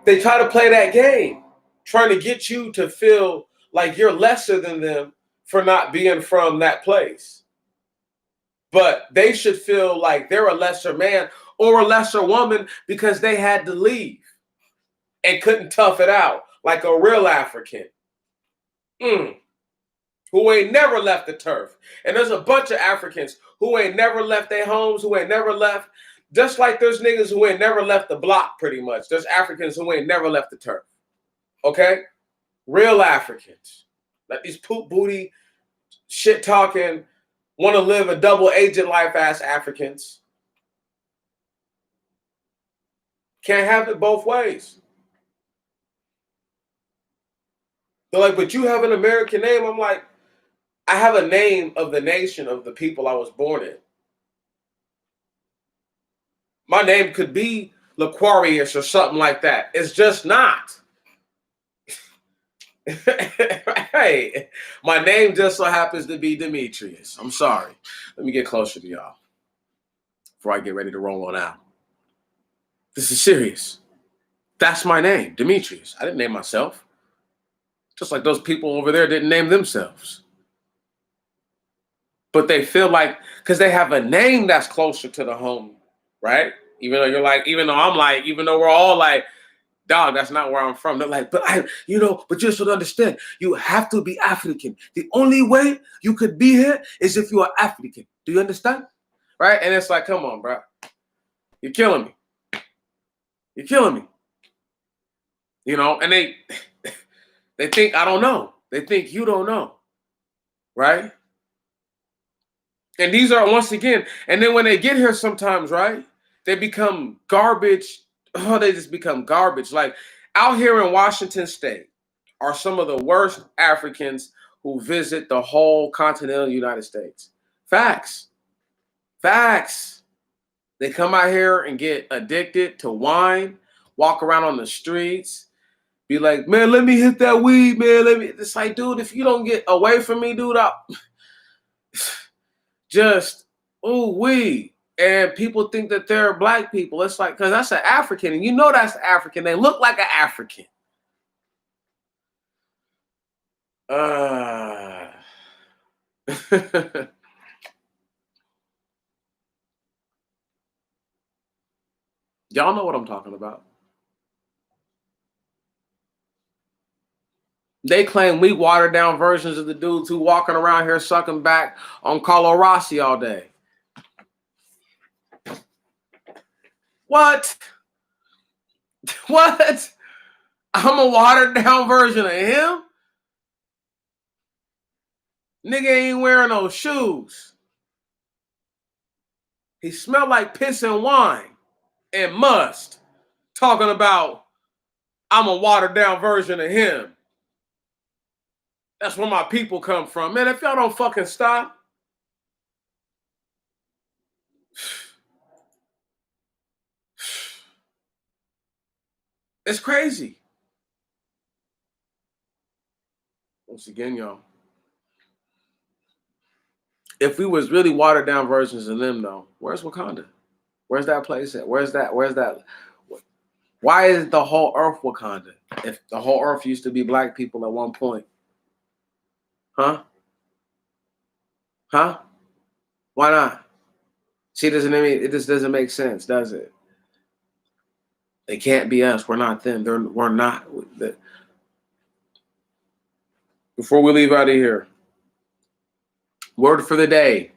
they try to play that game, trying to get you to feel like you're lesser than them for not being from that place. But they should feel like they're a lesser man or a lesser woman because they had to leave and couldn't tough it out like a real African. Who ain't never left the turf. And there's a bunch of Africans who ain't never left their homes, who ain't never left. Just like there's niggas who ain't never left the block, pretty much. There's Africans who ain't never left the turf. Okay? Real Africans. Like these poop booty, shit talking, want to live a double agent life ass Africans. Can't have it both ways. They're like, but you have an American name. I'm like, I have a name of the nation of the people I was born in. My name could be Laquarius or something like that. It's just not. Hey, my name just so happens to be Demetrius. I'm sorry. Let me get closer to y'all before I get ready to roll on out. This is serious. That's my name, Demetrius. I didn't name myself. Just like those people over there didn't name themselves. But they feel like, because they have a name that's closer to the home, right? Even though we're all like, dog, that's not where I'm from. They're like, but but you should understand, you have to be African. The only way you could be here is if you are African. Do you understand? Right? And it's like, come on, bro. You're killing me. You're killing me. And they think I don't know. They think you don't know. Right? And these are, once again, and then when they get here sometimes, right, they become garbage. Oh, they just become garbage. Like out here in Washington State are some of the worst Africans who visit the whole continental United States. Facts. Facts. They come out here and get addicted to wine, walk around on the streets, be like, man, let me hit that weed, man. It's like, dude, if you don't get away from me, dude, just, weed. And people think that they're black people. It's like, because that's an African, and you know that's African. They look like an African. Y'all know what I'm talking about. They claim we watered down versions of the dudes who walking around here sucking back on Carlo Rossi all day. What? What? I'm a watered down version of him? Nigga ain't wearing no shoes. He smelled like piss and wine and must. Talking about I'm a watered down version of him. That's where my people come from. Man, if y'all don't fucking stop. It's crazy. Once again, y'all. If we was really watered down versions of them, though, where's Wakanda? Where's that place at? Where's that? Why is the whole earth Wakanda? If the whole earth used to be black people at one point. Huh? Huh? Why not? See, it just doesn't make sense, does it? They can't be us. We're not them. We're not. Before we leave out of here, word for the day: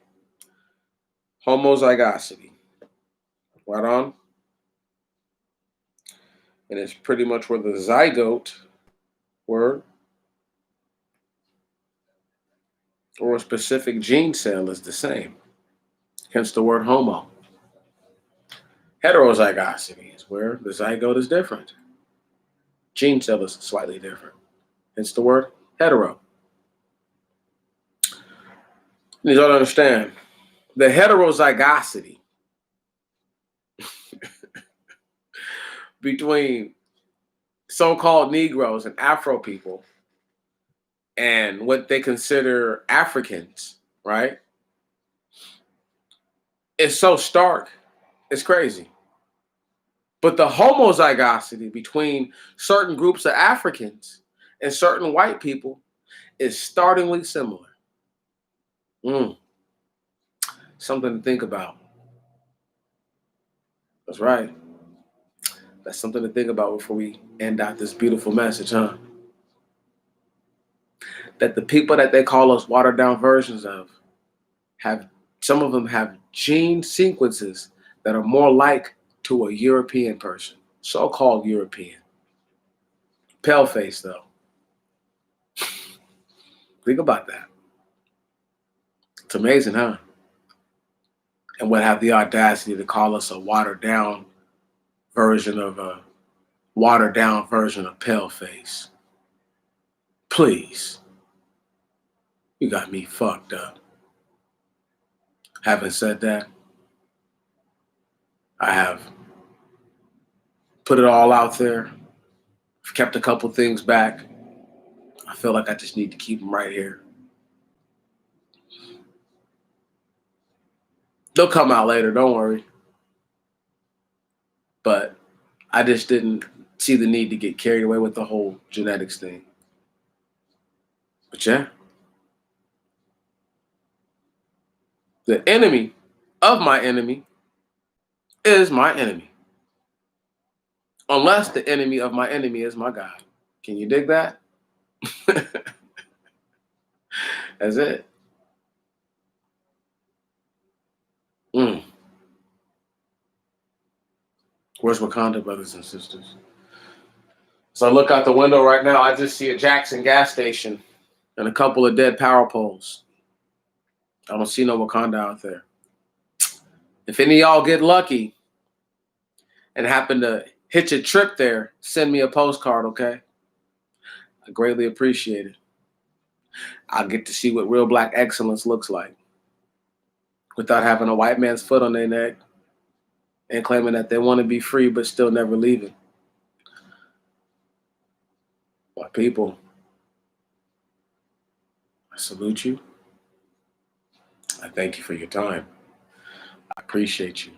homozygosity. Right on. And it's pretty much where the zygote word or a specific gene cell is the same. Hence the word homo. Heterozygosity is where the zygote is different. Gene cell is slightly different. Hence the word hetero. You don't understand. The heterozygosity between so-called Negroes and Afro people and what they consider Africans, right? It's so stark. It's crazy. But the homozygosity between certain groups of Africans and certain white people is startlingly similar. Mm, something to think about. That's right. That's something to think about before we end out this beautiful message, huh? That the people that they call us watered down versions of have, some of them have gene sequences that are more like to a European person, so-called European. Pale face, though. Think about that. It's amazing, huh? And would have the audacity to call us a watered down version of pale face. Please, you got me fucked up. Having said that, I have put it all out there. I've kept a couple things back. I feel like I just need to keep them right here. They'll come out later, don't worry. But I just didn't see the need to get carried away with the whole genetics thing. But yeah, the enemy of my enemy is my enemy. Unless the enemy of my enemy is my God. Can you dig that? That's it. Mm. Where's Wakanda, brothers and sisters? So I look out the window right now, I just see a Jackson gas station and a couple of dead power poles. I don't see no Wakanda out there. If any of y'all get lucky and happen to hitch a trip there, send me a postcard, okay? I greatly appreciate it. I'll get to see what real black excellence looks like without having a white man's foot on their neck and claiming that they want to be free but still never leaving. My people, I salute you. I thank you for your time. I appreciate you.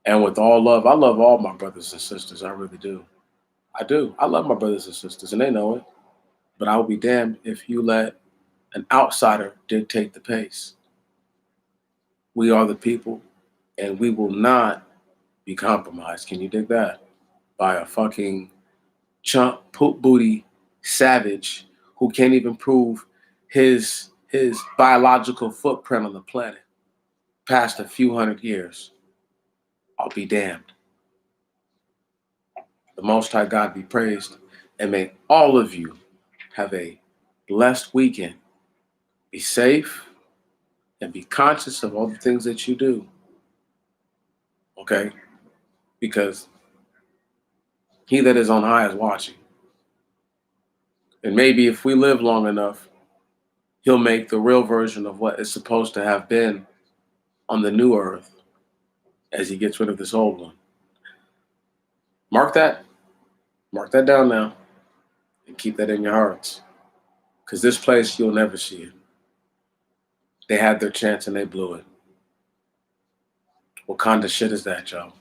And with all love, I love all my brothers and sisters. I really do. I do. I love my brothers and sisters, and they know it. But I will be damned if you let an outsider dictate the pace. We are the people, and we will not be compromised. Can you dig that? By a fucking chump, poop booty savage who can't even prove his biological footprint on the planet past a few hundred years. I'll be damned. The Most High God be praised, and may all of you have a blessed weekend. Be safe and be conscious of all the things that you do. Okay? Because he that is on high is watching. And maybe if we live long enough, he'll make the real version of what is supposed to have been on the new earth as he gets rid of this old one. Mark that. Mark that down now. And keep that in your hearts. Because this place, you'll never see it. They had their chance and they blew it. What kind of shit is that, y'all?